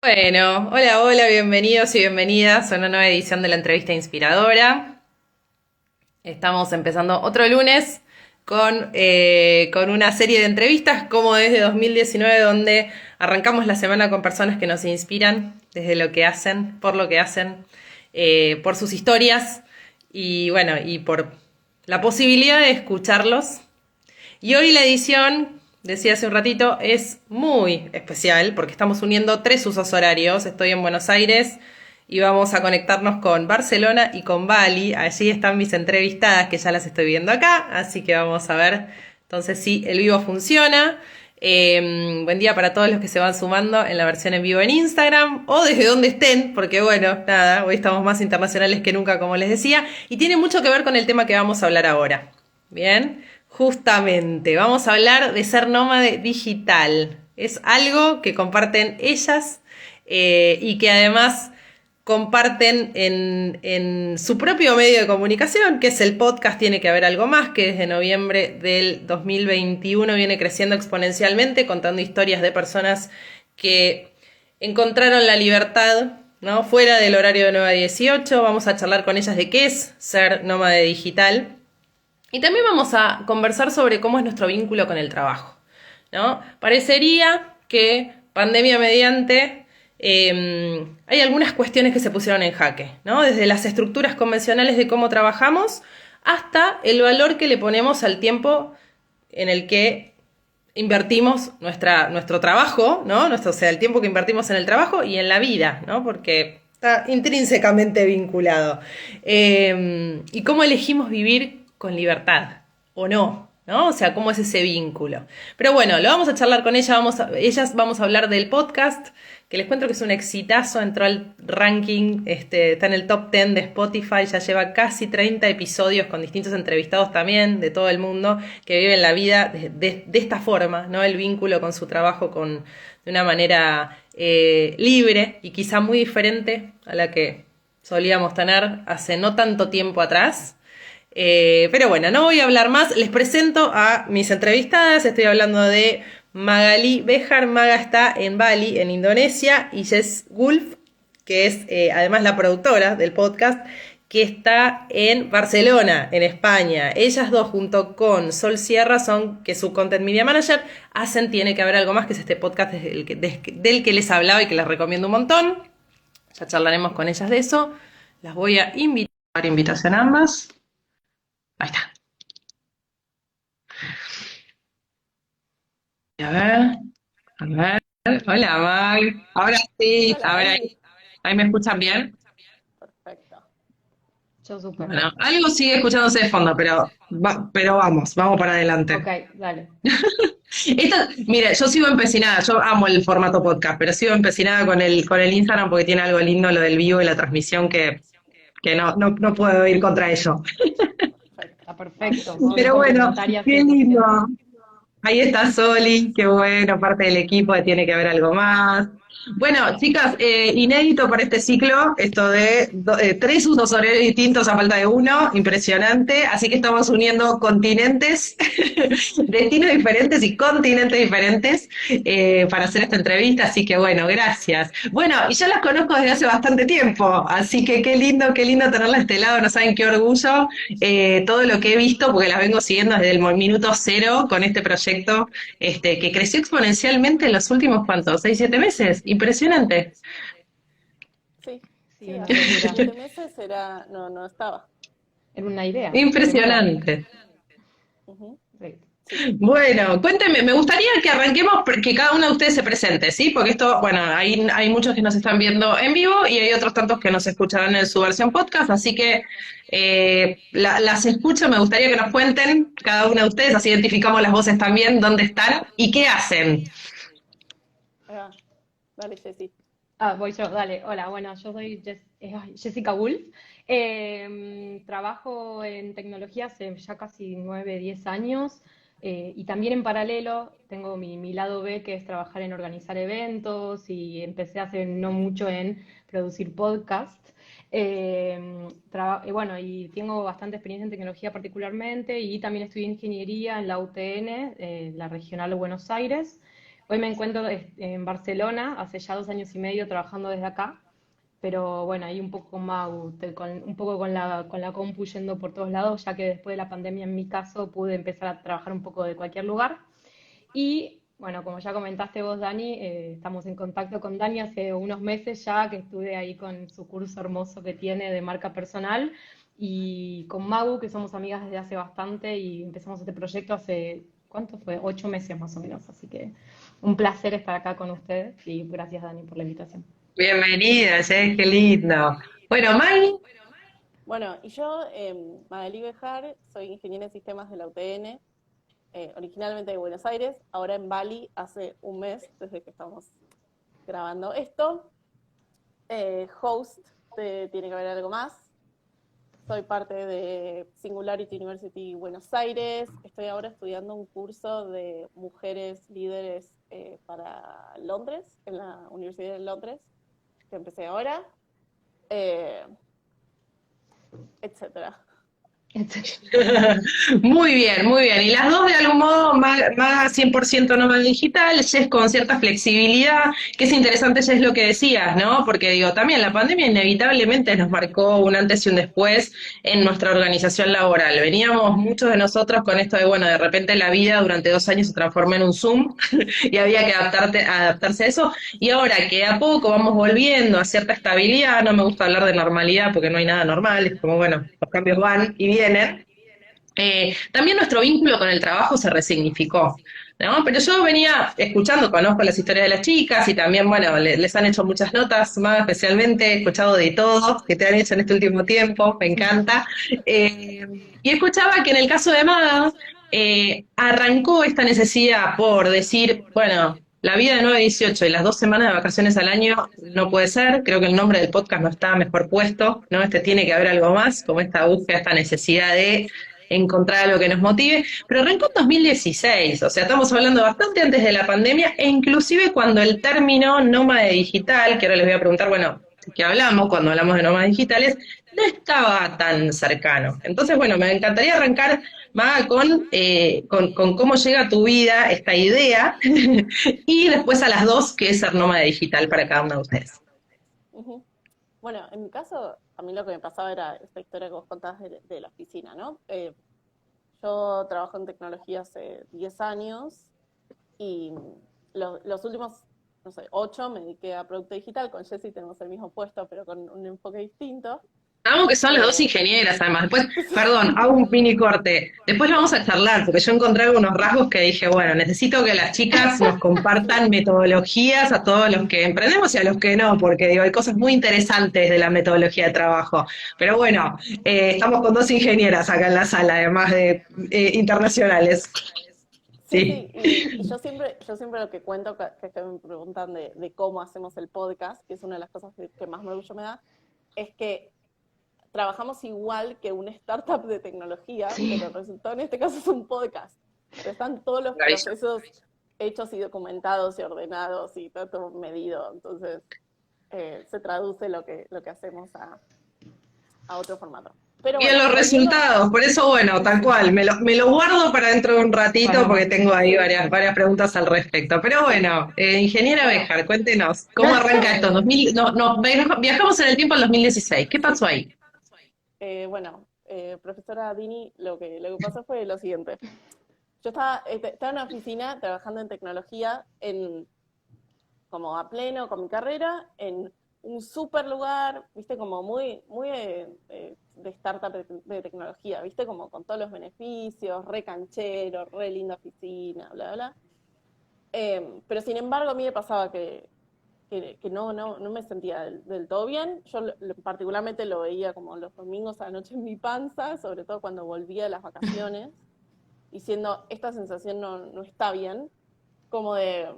Bueno, hola, hola, bienvenidos y bienvenidas a una nueva edición de la entrevista inspiradora. Estamos empezando otro lunes con una serie de entrevistas, como desde 2019, donde arrancamos la semana con personas que nos inspiran desde lo que hacen, por lo que hacen, por sus historias y bueno, y por la posibilidad de escucharlos. Y hoy la edición, decía hace un ratito, es muy especial porque estamos uniendo tres usos horarios. Estoy en Buenos Aires y vamos a conectarnos con Barcelona y con Bali. Allí están mis entrevistadas que ya las estoy viendo acá, así que vamos a ver entonces si el vivo funciona. Buen día para todos los que se van sumando en la versión en vivo en Instagram o desde donde estén, porque bueno, nada, hoy estamos más internacionales que nunca, como les decía, y tiene mucho que ver con el tema que vamos a hablar ahora. Bien, justamente, vamos a hablar de ser nómade digital. Es algo que comparten ellas y que además comparten en su propio medio de comunicación, que es el podcast Tiene que haber algo más, que desde noviembre del 2021 viene creciendo exponencialmente, contando historias de personas que encontraron la libertad, ¿no? Fuera del horario de 9 a 18. Vamos a charlar con ellas de qué es ser nómade digital. Y también vamos a conversar sobre cómo es nuestro vínculo con el trabajo, ¿no? Parecería que pandemia mediante hay algunas cuestiones que se pusieron en jaque, ¿no? Desde las estructuras convencionales de cómo trabajamos hasta el valor que le ponemos al tiempo en el que invertimos nuestro trabajo, ¿no? O sea, el tiempo que invertimos en el trabajo y en la vida, ¿no? Porque está intrínsecamente vinculado. Y cómo elegimos vivir con libertad o no, ¿no? O sea, cómo es ese vínculo. Pero bueno, lo vamos a charlar con ella, ellas vamos a hablar del podcast, que les cuento que es un exitazo, entró al ranking, está en el top 10 de Spotify, ya lleva casi 30 episodios con distintos entrevistados también de todo el mundo que viven la vida de esta forma, ¿no? El vínculo con su trabajo de una manera libre y quizá muy diferente a la que solíamos tener hace no tanto tiempo atrás. Pero bueno, no voy a hablar más. Les presento a mis entrevistadas. Estoy hablando de Magali Bejar. Maga está en Bali, en Indonesia, y Jess Wolf, que es además la productora del podcast, que está en Barcelona, en España. Ellas dos, junto con Sol Sierra, son que su Content Media Manager, hacen Tiene que haber algo más, que es este podcast del que les hablaba y que les recomiendo un montón. Ya charlaremos con ellas de eso. Las voy a invitar. Invitación a ambas. Ahí está. A ver, a ver. Hola, Mag. Ahora sí, Hola, a ver Emi. ahí me escuchan bien. Perfecto. Yo súper. Bueno, algo sigue escuchándose de fondo, pero vamos para Ok, adelante. dale. Mira, yo sigo empecinada, yo amo el formato podcast, pero sigo empecinada con el Instagram porque tiene algo lindo lo del vivo y la transmisión que no puedo ir contra ello. Está perfecto. Son Pero bueno, complementarias qué 100%. lindo. Ahí está Soli, qué bueno, parte del equipo de Tiene que haber algo más. Bueno, chicas, inédito para este ciclo, esto de tres usos horarios distintos a falta de uno, impresionante. Así que estamos uniendo continentes, destinos diferentes y continentes diferentes para hacer esta entrevista. Así que bueno, gracias. Bueno, y yo las conozco desde hace bastante tiempo, así que qué lindo tenerla a este lado. No saben qué orgullo todo lo que he visto, porque las vengo siguiendo desde el minuto cero con este proyecto, que creció exponencialmente en los últimos, ¿cuántos? ¿6, 7 meses? Impresionante. Sí, Sí, sí, una hace locura. 7 meses no estaba. Era una idea, primero. Impresionante. Ujú. Perfecto. Sí. Bueno, cuénteme, me gustaría que arranquemos, que cada uno de ustedes se presente, ¿sí? Porque esto, bueno, hay muchos que nos están viendo en vivo y hay otros tantos que nos escucharán en su versión podcast, así que las escucho, me gustaría que nos cuenten cada una de ustedes, así identificamos las voces también, dónde están y qué hacen. Ah, dale, Jessy. Voy yo, dale. Hola, bueno, yo soy Jessica Wolf. Trabajo en tecnología hace ya casi 9, 10 años y también en paralelo tengo mi lado B, que es trabajar en organizar eventos y empecé hace no mucho en producir podcast. Y bueno, y tengo bastante experiencia en tecnología particularmente y también estudié ingeniería en la UTN, la Regional de Buenos Aires. Hoy me encuentro en Barcelona, hace ya 2 años y medio trabajando desde acá, pero bueno, ahí un poco con Mau, un poco con la compu yendo por todos lados, ya que después de la pandemia en mi caso pude empezar a trabajar un poco de cualquier lugar. Y bueno, como ya comentaste vos, Dani, estamos en contacto con Dani hace unos meses ya, que estuve ahí con su curso hermoso que tiene de marca personal, y con Magu, que somos amigas desde hace bastante y empezamos este proyecto hace, ¿cuánto fue? 8 meses más o menos, así que un placer estar acá con ustedes y gracias, Dani, por la invitación. Bienvenida, Jess, qué lindo. Bueno, Mai, Bueno, y yo, Magalí Bejar, soy ingeniera en sistemas de la UTN, originalmente de Buenos Aires, ahora en Bali hace un mes desde que estamos grabando esto. Host de Tiene que haber algo más. Soy parte de Singularity University Buenos Aires. Estoy ahora estudiando un curso de mujeres líderes para Londres, en la Universidad de Londres, que empecé ahora, eh, etcétera. muy bien, muy bien. Y las dos de algún modo más 100% nómada digital, Jess con cierta flexibilidad, que es interesante, Jess, lo que decías, ¿no? Porque digo, también la pandemia inevitablemente nos marcó un antes y un después en nuestra organización laboral. Veníamos muchos de nosotros con esto de, bueno, de repente la vida durante 2 años se transformó en un Zoom y había que adaptarse a eso. Y ahora que a poco vamos volviendo a cierta estabilidad, no me gusta hablar de normalidad porque no hay nada normal, es como, bueno, los cambios van y vienen. También nuestro vínculo con el trabajo se resignificó, ¿no? Pero yo venía escuchando, conozco las historias de las chicas y también, bueno, les han hecho muchas notas, más especialmente, he escuchado de todo que te han hecho en este último tiempo, me encanta. Eh, y escuchaba que en el caso de Maga, arrancó esta necesidad por decir, bueno, la vida de 9 a 18 y las 2 semanas de vacaciones al año no puede ser, creo que el nombre del podcast no está mejor puesto, ¿no? Tiene que haber algo más, como esta búsqueda, esta necesidad de encontrar algo que nos motive, pero arrancó en 2016, o sea, estamos hablando bastante antes de la pandemia, e inclusive cuando el término nómada digital, que ahora les voy a preguntar, bueno, ¿qué hablamos cuando hablamos de nómadas digitales? No estaba tan cercano. Entonces, bueno, me encantaría arrancar, Maga, con cómo llega a tu vida esta idea y después a las dos, qué es ser nómada digital para cada uno de ustedes. Uh-huh. Bueno, en mi caso, a mí lo que me pasaba era esta historia que vos contabas de la oficina, ¿no? Yo trabajo en tecnología hace 10 años y los últimos, no sé, 8 me dediqué a producto digital. Con Jessy tenemos el mismo puesto, pero con un enfoque distinto. Amo que son las dos Eh, ingenieras, además. Después, perdón, hago un mini corte. Después lo vamos a charlar, porque yo encontré algunos rasgos que dije, bueno, necesito que las chicas nos compartan metodologías a todos los que emprendemos y a los que no, porque digo, hay cosas muy interesantes de la metodología de trabajo. Pero bueno, estamos con dos ingenieras acá en la sala, además de internacionales. sí, Sí. sí, y yo siempre lo que cuento, que me preguntan de cómo hacemos el podcast, que es una de las cosas que más me orgullo me da, es que trabajamos igual que una startup de tecnología, pero el resultado en este caso es un podcast. Pero están todos los Maravilloso. procesos hechos y documentados y ordenados y todo medido. Entonces, se traduce lo que hacemos a otro formato. Pero Y en bueno, los volviendo. resultados, por eso, bueno, tal cual, me lo guardo para dentro de un ratito porque Bueno, tengo ahí Sí, varias preguntas al respecto. Pero bueno, ingeniera bueno, Bejar, cuéntenos, ¿cómo arranca esto? eh, Viajamos en el tiempo al 2016, ¿qué pasó ahí? bueno, profesora Dini, lo que pasó fue lo siguiente. Yo estaba en una oficina trabajando en tecnología, como a pleno con mi carrera, en un super lugar, viste, como muy de startup de tecnología, viste, como con todos los beneficios, re canchero, re linda oficina, bla, bla. Pero sin embargo, a mí me pasaba que no me sentía del todo bien. Yo particularmente lo veía como los domingos a la noche en mi panza, sobre todo cuando volvía de las vacaciones, diciendo, esta sensación no está bien, como de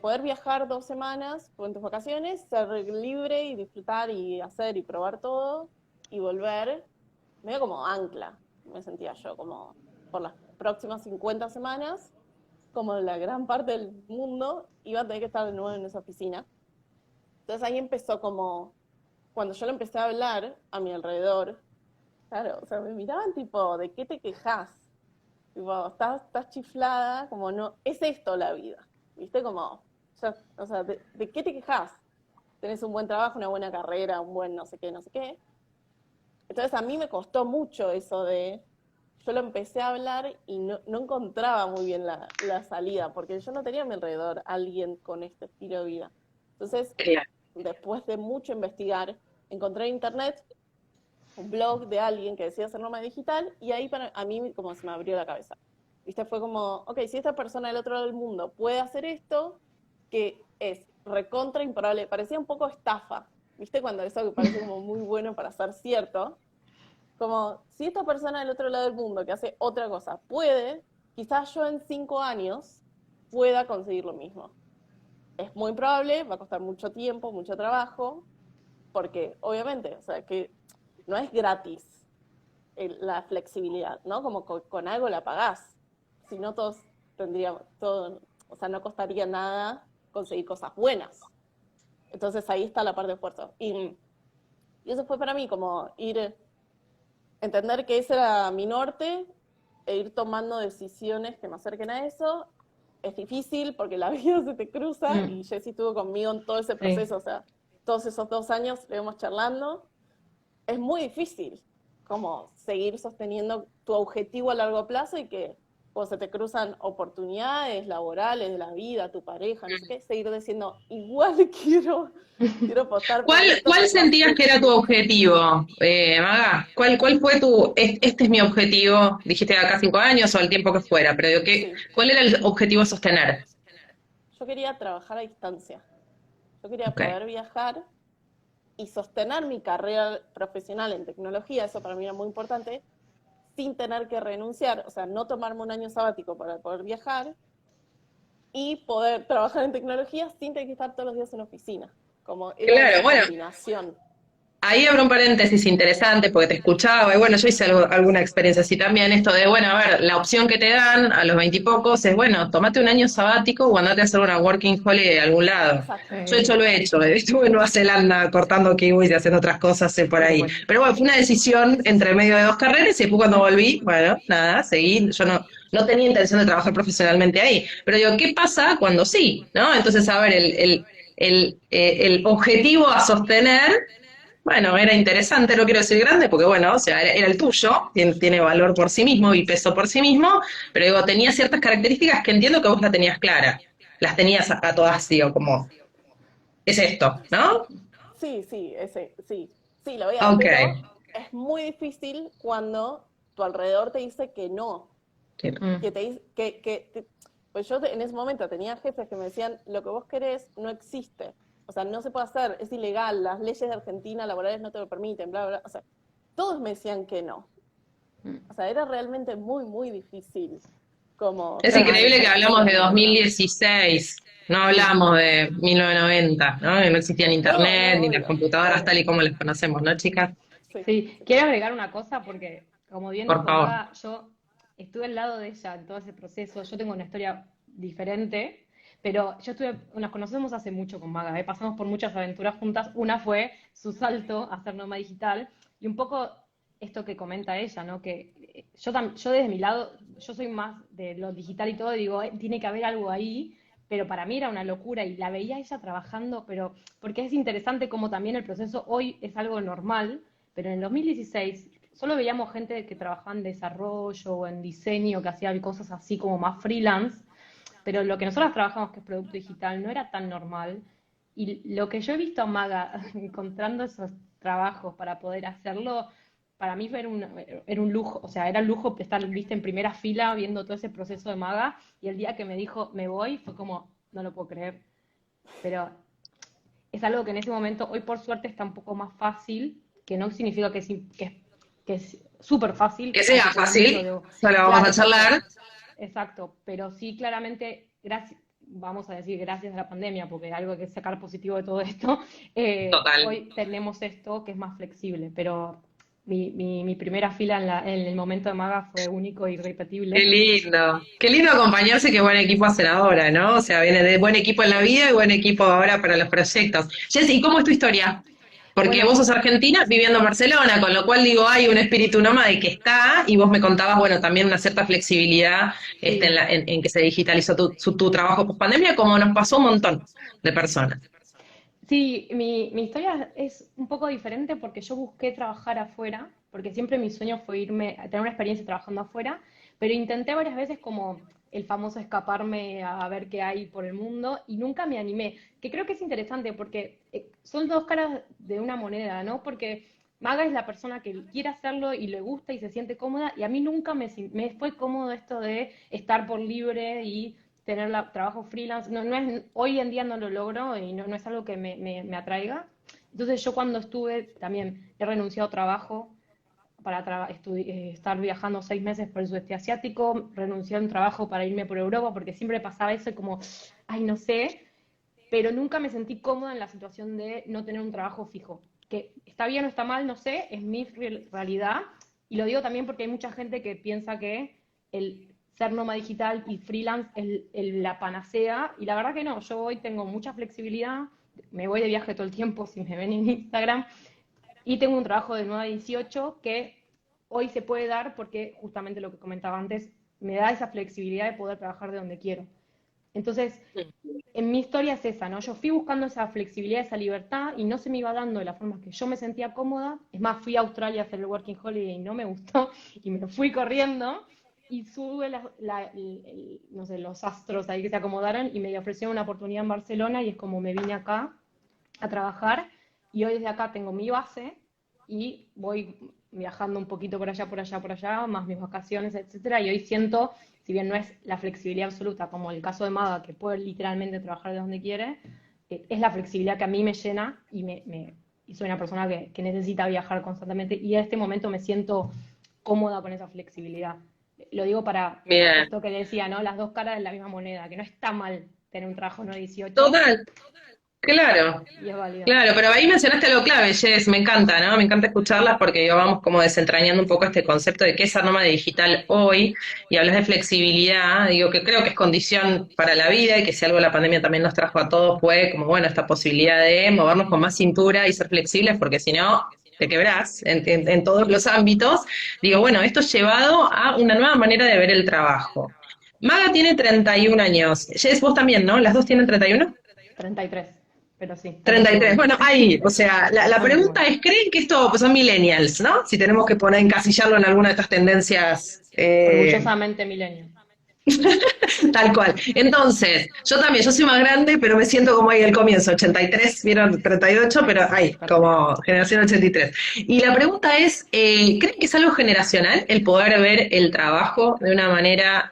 poder viajar 2 semanas en tus vacaciones, ser libre y disfrutar y hacer y probar todo, y volver, medio como ancla, me sentía yo, como por las próximas 50 semanas, como la gran parte del mundo, iba a tener que estar de nuevo en esa oficina. Entonces ahí empezó como, cuando yo le empecé a hablar a mi alrededor, claro, o sea, me miraban tipo, ¿de qué te quejas? Tipo, estás chiflada, como no, es esto la vida. ¿viste? Como, o sea, ¿de qué te quejas? Tenés un buen trabajo, una buena carrera, un buen no sé qué, no sé qué. Entonces a mí me costó mucho eso de, yo lo empecé a hablar y no encontraba muy bien la salida, porque yo no tenía a mi alrededor alguien con este estilo de vida. Entonces, Claro. después de mucho investigar, encontré en internet un blog de alguien que decía hacer nómada digital, y ahí a mí como se me abrió la cabeza. ¿Viste? Fue como, ok, si esta persona del otro lado del mundo puede hacer esto, que es recontra improbable, parecía un poco estafa, ¿viste? Cuando eso que parece como muy bueno para ser cierto, como si esta persona del otro lado del mundo que hace otra cosa puede, quizás yo en 5 años pueda conseguir lo mismo. Es muy probable, va a costar mucho tiempo, mucho trabajo, porque obviamente, o sea, que no es gratis la flexibilidad, ¿no? Como con algo la pagás. Si no, todos tendríamos, todo, o sea, no costaría nada conseguir cosas buenas. Entonces ahí está la parte de esfuerzo. Y eso fue para mí como entender que ese era mi norte e ir tomando decisiones que me acerquen a eso. Es difícil porque la vida se te cruza y Jessy estuvo conmigo en todo ese proceso, o sea, todos esos 2 años estuvimos charlando. Es muy difícil como seguir sosteniendo tu objetivo a largo plazo y que cuando se te cruzan oportunidades laborales de la vida, tu pareja, no sé qué, seguir diciendo, igual quiero apostar por esto. ¿Cuál sentías que era tu objetivo, Maga? ¿Cuál fue este es mi objetivo? Dijiste de acá 5 años o el tiempo que fuera, pero digo, Sí. ¿cuál era el objetivo a sostener? Yo quería trabajar a distancia. Yo quería Ok. poder viajar y sostener mi carrera profesional en tecnología, eso para mí era muy importante, sin tener que renunciar, o sea, no tomarme un año sabático para poder viajar y poder trabajar en tecnología sin tener que estar todos los días en la oficina. Como era Claro, esa bueno, combinación. ahí abro un paréntesis interesante porque te escuchaba y bueno, yo hice alguna experiencia así también, esto de, bueno, a ver, la opción que te dan a los 20 y pocos es, bueno, tomate un año sabático o andate a hacer una working holiday de algún lado. Exacto. Yo lo he hecho, estuve en Nueva Zelanda cortando kiwis y haciendo otras cosas por ahí. Bueno. Pero bueno, fue una decisión entre medio de 2 carreras y después cuando volví, bueno, nada, seguí, yo no tenía intención de trabajar profesionalmente ahí. Pero digo, ¿qué pasa cuando sí? ¿No? Entonces, a ver, el objetivo a sostener bueno, era interesante, no quiero decir grande, porque bueno, o sea, era el tuyo, tiene valor por sí mismo y peso por sí mismo, pero digo, tenía ciertas características que entiendo que vos la tenías clara, las tenías a todas, digo, como, es esto, ¿no? Sí, sí, lo veía, Ok. pero es muy difícil cuando tu alrededor te dice que no, que te dice pues yo en ese momento tenía jefes que me decían, lo que vos querés no existe, o sea, no se puede hacer, es ilegal, las leyes de Argentina laborales no te lo permiten, bla, bla, bla, o sea, todos me decían que no. O sea, era realmente muy, muy difícil como Es tomar increíble esa que hablamos de decisión. 2016, no hablamos de 1990, ¿no? Que no existían No, internet no, ni las obvio, computadoras obvio, tal y como las conocemos, ¿no, chicas? sí, Sí, quiero agregar una cosa porque, como bien Por dijo favor. Maga, yo estuve al lado de ella en todo ese proceso. Yo tengo una historia diferente, pero nos conocemos hace mucho con Maga, ¿eh? Pasamos por muchas aventuras juntas. Una fue su salto a ser nómada digital y un poco esto que comenta ella, ¿no? Que yo desde mi lado, yo soy más de lo digital y todo, y digo, tiene que haber algo ahí, pero para mí era una locura y la veía ella trabajando, pero porque es interesante como también el proceso hoy es algo normal, pero en el 2016 solo veíamos gente que trabajaba en desarrollo o en diseño, que hacía cosas así como más freelance, pero lo que nosotros trabajamos, que es producto digital, no era tan normal. Y lo que yo he visto a Maga encontrando esos trabajos para poder hacerlo, para mí era un lujo, o sea, era un lujo estar, viste, en primera fila viendo todo ese proceso de Maga, y el día que me dijo, me voy, fue como, no lo puedo creer. Pero es algo que en ese momento, hoy por suerte está un poco más fácil, que no significa que es súper fácil, Que hay sea que cuidar mucho fácil, de... ya lo vamos Claro, a charlar. exacto, pero sí claramente, gracias, vamos a decir gracias a la pandemia, porque hay algo que sacar positivo de todo esto, Total. hoy tenemos esto que es más flexible, pero mi primera fila en el momento de Maga fue único e Qué irrepetible. lindo. Qué lindo acompañarse, qué buen equipo hacer ahora, ¿no? O sea, viene de buen equipo en la vida y buen equipo ahora para los proyectos. Jessy, ¿cómo es tu historia? Porque Bueno, vos sos argentina viviendo en Barcelona, con lo cual digo, hay un espíritu nómade que está, y vos me contabas, bueno, también una cierta flexibilidad en, sí. en que se digitalizó tu trabajo post pandemia, como nos pasó un montón de personas. Sí, mi historia es un poco diferente porque yo busqué trabajar afuera, porque siempre mi sueño fue irme a tener una experiencia trabajando afuera, pero intenté varias veces como el famoso escaparme a ver qué hay por el mundo y nunca me animé, que creo que es interesante porque son dos caras de una moneda, ¿no? Porque Maga es la persona que quiere hacerlo y le gusta y se siente cómoda y a mí nunca me fue cómodo esto de estar por libre y tener trabajo freelance. No, no es, hoy en día no lo logro y no, no es algo que me atraiga. Entonces yo cuando estuve también he renunciado a trabajo para estar viajando 6 meses por el sudeste asiático, renuncié a un trabajo para irme por Europa porque siempre pasaba eso como, ay, no sé, pero nunca me sentí cómoda en la situación de no tener un trabajo fijo. Que está bien o está mal, no sé, es mi realidad. Y lo digo también porque hay mucha gente que piensa que el ser nómada digital y freelance es la panacea. Y la verdad que no, yo hoy tengo mucha flexibilidad, me voy de viaje todo el tiempo, si me ven en Instagram, y tengo un trabajo de 9 a 18 que hoy se puede dar porque justamente lo que comentaba antes, me da esa flexibilidad de poder trabajar de donde quiero. Entonces, en mi historia es esa, ¿no? Yo fui buscando esa flexibilidad, esa libertad y no se me iba dando de la forma que yo me sentía cómoda. Es más, fui a Australia a hacer el Working Holiday y no me gustó y me fui corriendo y sube no sé, los astros ahí que se acomodaron y me ofrecieron una oportunidad en Barcelona y es como me vine acá a trabajar y hoy desde acá tengo mi base y voy viajando un poquito por allá, por allá, por allá, más mis vacaciones, etcétera, y hoy siento, si bien no es la flexibilidad absoluta, como el caso de Maga, que puede literalmente trabajar de donde quiere, es la flexibilidad que a mí me llena y soy una persona que necesita viajar constantemente y en este momento me siento cómoda con esa flexibilidad. Lo digo para Bien. esto que decía, ¿no? Las dos caras de la misma moneda, que no está mal tener un trabajo no 18 Total, claro. y es válido. Claro, pero ahí mencionaste algo clave, Jess, me encanta, ¿no? Me encanta escucharlas porque digo, vamos como desentrañando un poco este concepto de qué es ser nómada digital hoy, y hablas de flexibilidad, digo que creo que es condición para la vida y que si algo la pandemia también nos trajo a todos fue como, bueno, esta posibilidad de movernos con más cintura y ser flexibles porque si no, te quebrás en todos los ámbitos. Digo, bueno, esto es llevado a una nueva manera de ver el trabajo. Maga tiene 31 años, Jess, vos también, ¿no? ¿Las dos tienen 31? 33, pero sí, estamos 33. iguales. Bueno, ahí, o sea, la Estamos pregunta iguales. es, ¿creen que esto pues, son millennials, ¿no? Si tenemos que poner, encasillarlo en alguna de estas tendencias, Orgullosamente milenio. tal cual. Entonces, yo también, yo soy más grande, pero me siento como ahí al comienzo, 83, vieron 38, pero ahí, Perfecto. como generación 83. Y la pregunta es, ¿creen que es algo generacional el poder ver el trabajo de una manera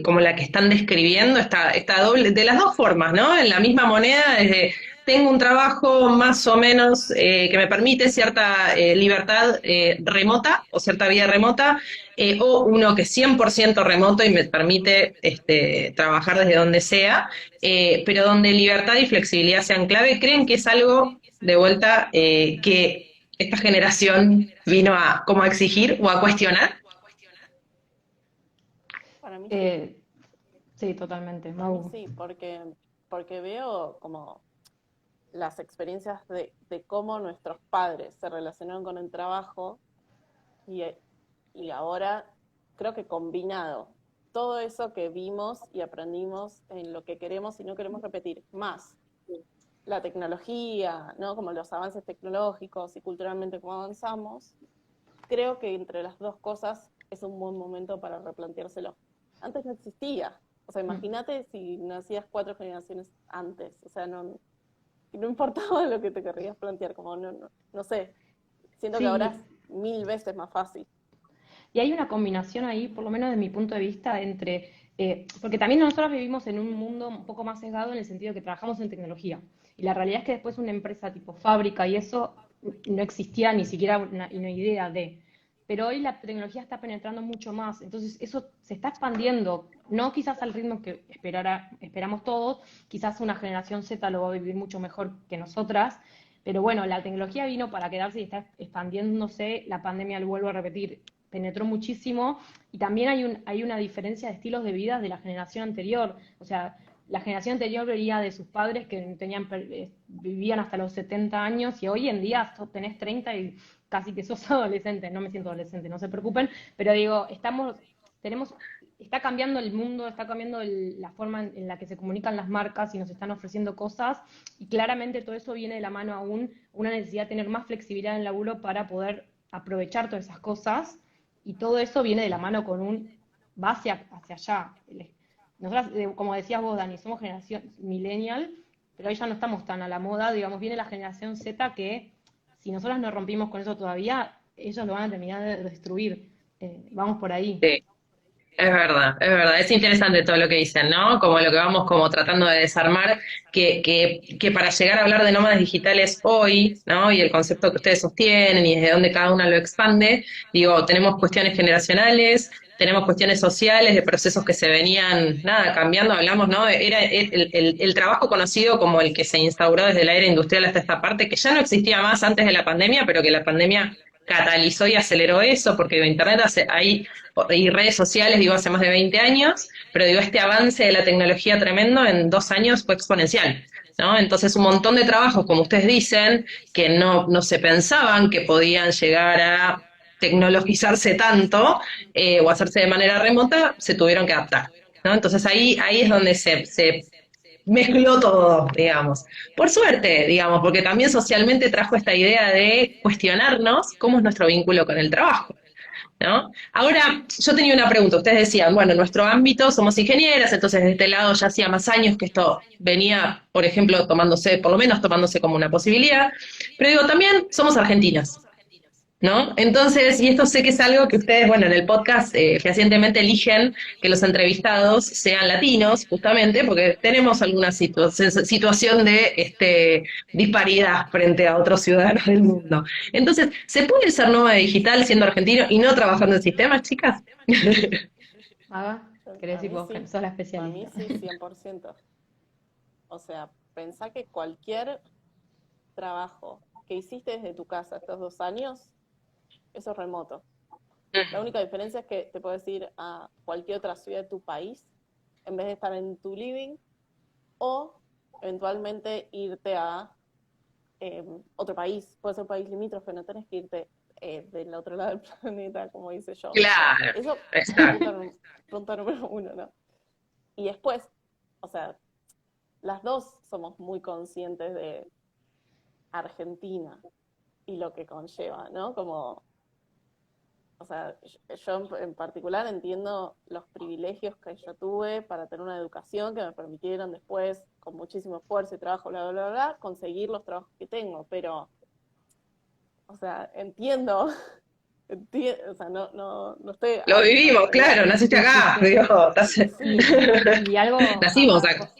como la que están describiendo, esta doble, de las dos formas, ¿no? En la misma moneda, desde tengo un trabajo más o menos que me permite cierta libertad remota o cierta vida remota, o uno que es 100% remoto y me permite trabajar desde donde sea, pero donde libertad y flexibilidad sean clave? ¿Creen que es algo de vuelta que esta generación vino a como a exigir o a cuestionar? Para mí sí, Eh, sí, totalmente. para mí Mau. sí, porque veo como las experiencias de cómo nuestros padres se relacionaron con el trabajo y, y ahora creo que combinado todo eso que vimos y aprendimos en lo que queremos y no queremos repetir, más la tecnología, ¿no? Como los avances tecnológicos y culturalmente cómo avanzamos, creo que entre las dos cosas es un buen momento para replanteárselo. Antes no existía. O sea, Mm. imagínate si nacías 4 generaciones antes. O sea, no importaba lo que te querrías plantear, como no sé. Siento que ahora Sí, es 1000 veces más fácil. y hay una combinación ahí, por lo menos desde mi punto de vista, entre, porque también nosotros vivimos en un mundo un poco más sesgado en el sentido de que trabajamos en tecnología. Y la realidad es que después una empresa tipo fábrica y eso no existía ni siquiera una idea de. Pero hoy la tecnología está penetrando mucho más, entonces eso se está expandiendo, no quizás al ritmo que esperamos todos, quizás una generación Z lo va a vivir mucho mejor que nosotras, pero bueno, la tecnología vino para quedarse y está expandiéndose, la pandemia, lo vuelvo a repetir, penetró muchísimo y también hay una diferencia de estilos de vida de la generación anterior. O sea, la generación anterior veía de sus padres que vivían hasta los 70 años y hoy en día tenés 30 y casi que sos adolescente. No me siento adolescente, no se preocupen, pero digo, está cambiando el mundo, está cambiando la forma en la que se comunican las marcas y nos están ofreciendo cosas, y claramente todo eso viene de la mano aún una necesidad de tener más flexibilidad en el laburo para poder aprovechar todas esas cosas, y todo eso viene de la mano con va hacia allá. Nosotras, como decías vos, Dani, somos generación millennial, pero hoy ya no estamos tan a la moda, digamos, viene la generación Z que, si nosotros no rompimos con eso todavía, ellos lo van a terminar de destruir. Vamos por ahí. Sí. Es verdad, es verdad. Es interesante todo lo que dicen, ¿no? Como lo que vamos como tratando de desarmar, que para llegar a hablar de nómadas digitales hoy, ¿no? Y el concepto que ustedes sostienen y desde dónde cada uno lo expande, digo, tenemos cuestiones generacionales, tenemos cuestiones sociales, de procesos que se venían, nada, cambiando, hablamos, ¿no? Era el trabajo conocido como el que se instauró desde la era industrial hasta esta parte, que ya no existía más antes de la pandemia, pero que la pandemia catalizó y aceleró eso, porque Internet y redes sociales, digo, hace más de 20 años, pero digo, este avance de la tecnología tremendo en 2 años fue exponencial, ¿no? Entonces un montón de trabajos, como ustedes dicen, que no se pensaban que podían llegar a tecnologizarse tanto o hacerse de manera remota, se tuvieron que adaptar, ¿no? Entonces ahí es donde se mezcló todo, digamos. Por suerte, digamos, porque también socialmente trajo esta idea de cuestionarnos cómo es nuestro vínculo con el trabajo, ¿no? Ahora, yo tenía una pregunta. Ustedes decían, bueno, en nuestro ámbito somos ingenieras, entonces de este lado ya hacía más años que esto venía, por ejemplo, por lo menos tomándose como una posibilidad, pero digo, también somos argentinas, ¿no? Entonces, y esto sé que es algo que ustedes, bueno, en el podcast fehacientemente eligen que los entrevistados sean latinos, justamente porque tenemos alguna situación de disparidad frente a otros ciudadanos del mundo. Entonces, ¿se puede ser nómada digital siendo argentino y no trabajando en sistemas, chicas? Maga, ¿querés A decir mí vos, que sí, sos la a mí especialista? sí, 100%. O sea, pensá que cualquier trabajo que hiciste desde tu casa estos 2 años, eso es remoto. La única diferencia es que te puedes ir a cualquier otra ciudad de tu país en vez de estar en tu living, o eventualmente irte a otro país. Puede ser un país limítrofe, no tenés que irte del otro lado del planeta, como dice yo. Claro, Eso, exacto. punto número 1, ¿no? Y después, o sea, las dos somos muy conscientes de Argentina y lo que conlleva, ¿no? Como, o sea, yo en particular entiendo los privilegios que yo tuve para tener una educación que me permitieron después, con muchísimo esfuerzo y trabajo, bla, bla, bla, bla, conseguir los trabajos que tengo, pero, o sea, entiendo, o sea, no estoy Lo vivimos, claro, naciste Sí, sí, acá, sí. digo, Y algo, nacimos acá.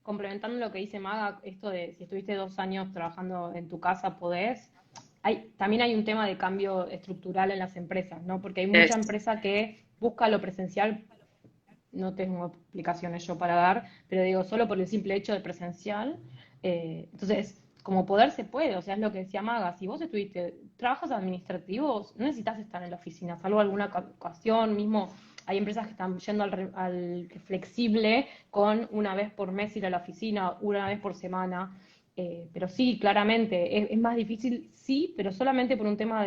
complementando lo que dice Maga, esto de si estuviste 2 años trabajando en tu casa, podés. También hay un tema de cambio estructural en las empresas, ¿no? Porque hay mucha Es- empresa que busca lo presencial, no tengo explicaciones yo para dar, pero digo, solo por el simple hecho de presencial. Entonces, como poder se puede, o sea, es lo que decía Maga, si vos estuviste, trabajas administrativos, no necesitas estar en la oficina, salvo alguna ocasión, mismo hay empresas que están yendo al flexible con una vez por mes ir a la oficina, una vez por semana. Pero sí, claramente, es más difícil, sí, pero solamente por un tema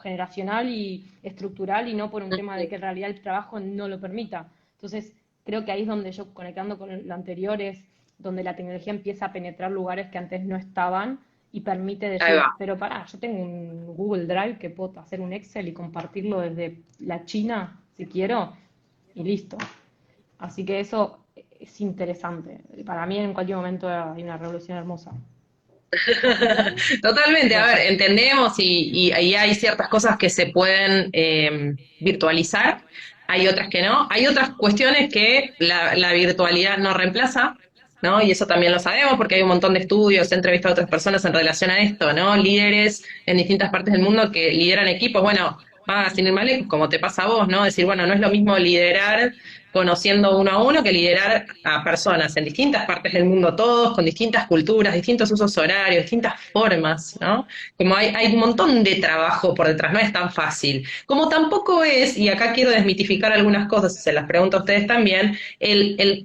generacional y estructural y no por un tema de que en realidad el trabajo no lo permita. Entonces, creo que ahí es donde yo, conectando con lo anterior, es donde la tecnología empieza a penetrar lugares que antes no estaban y permite Ahí decir, va. pero pará, yo tengo un Google Drive que puedo hacer un Excel y compartirlo desde la China, si quiero, y listo. Así que eso es interesante. Para mí en cualquier momento hay una revolución hermosa. Igual, Totalmente, a Bueno, ver, entendemos y ahí hay ciertas cosas que se pueden virtualizar, hay otras que no, hay otras cuestiones que la virtualidad no reemplaza, ¿no? Y eso también lo sabemos porque hay un montón de estudios, he entrevistado a otras personas en relación a esto, ¿no? Líderes en distintas partes del mundo que lideran equipos, bueno, sin ir más lejos, como te pasa a vos, ¿no? Decir, bueno, no es lo mismo liderar conociendo uno a uno que liderar a personas en distintas partes del mundo, todos, con distintas culturas, distintos usos horarios, distintas formas, ¿no? Como hay un montón de trabajo por detrás, no es tan fácil. Como tampoco es, y acá quiero desmitificar algunas cosas, y se las pregunto a ustedes también,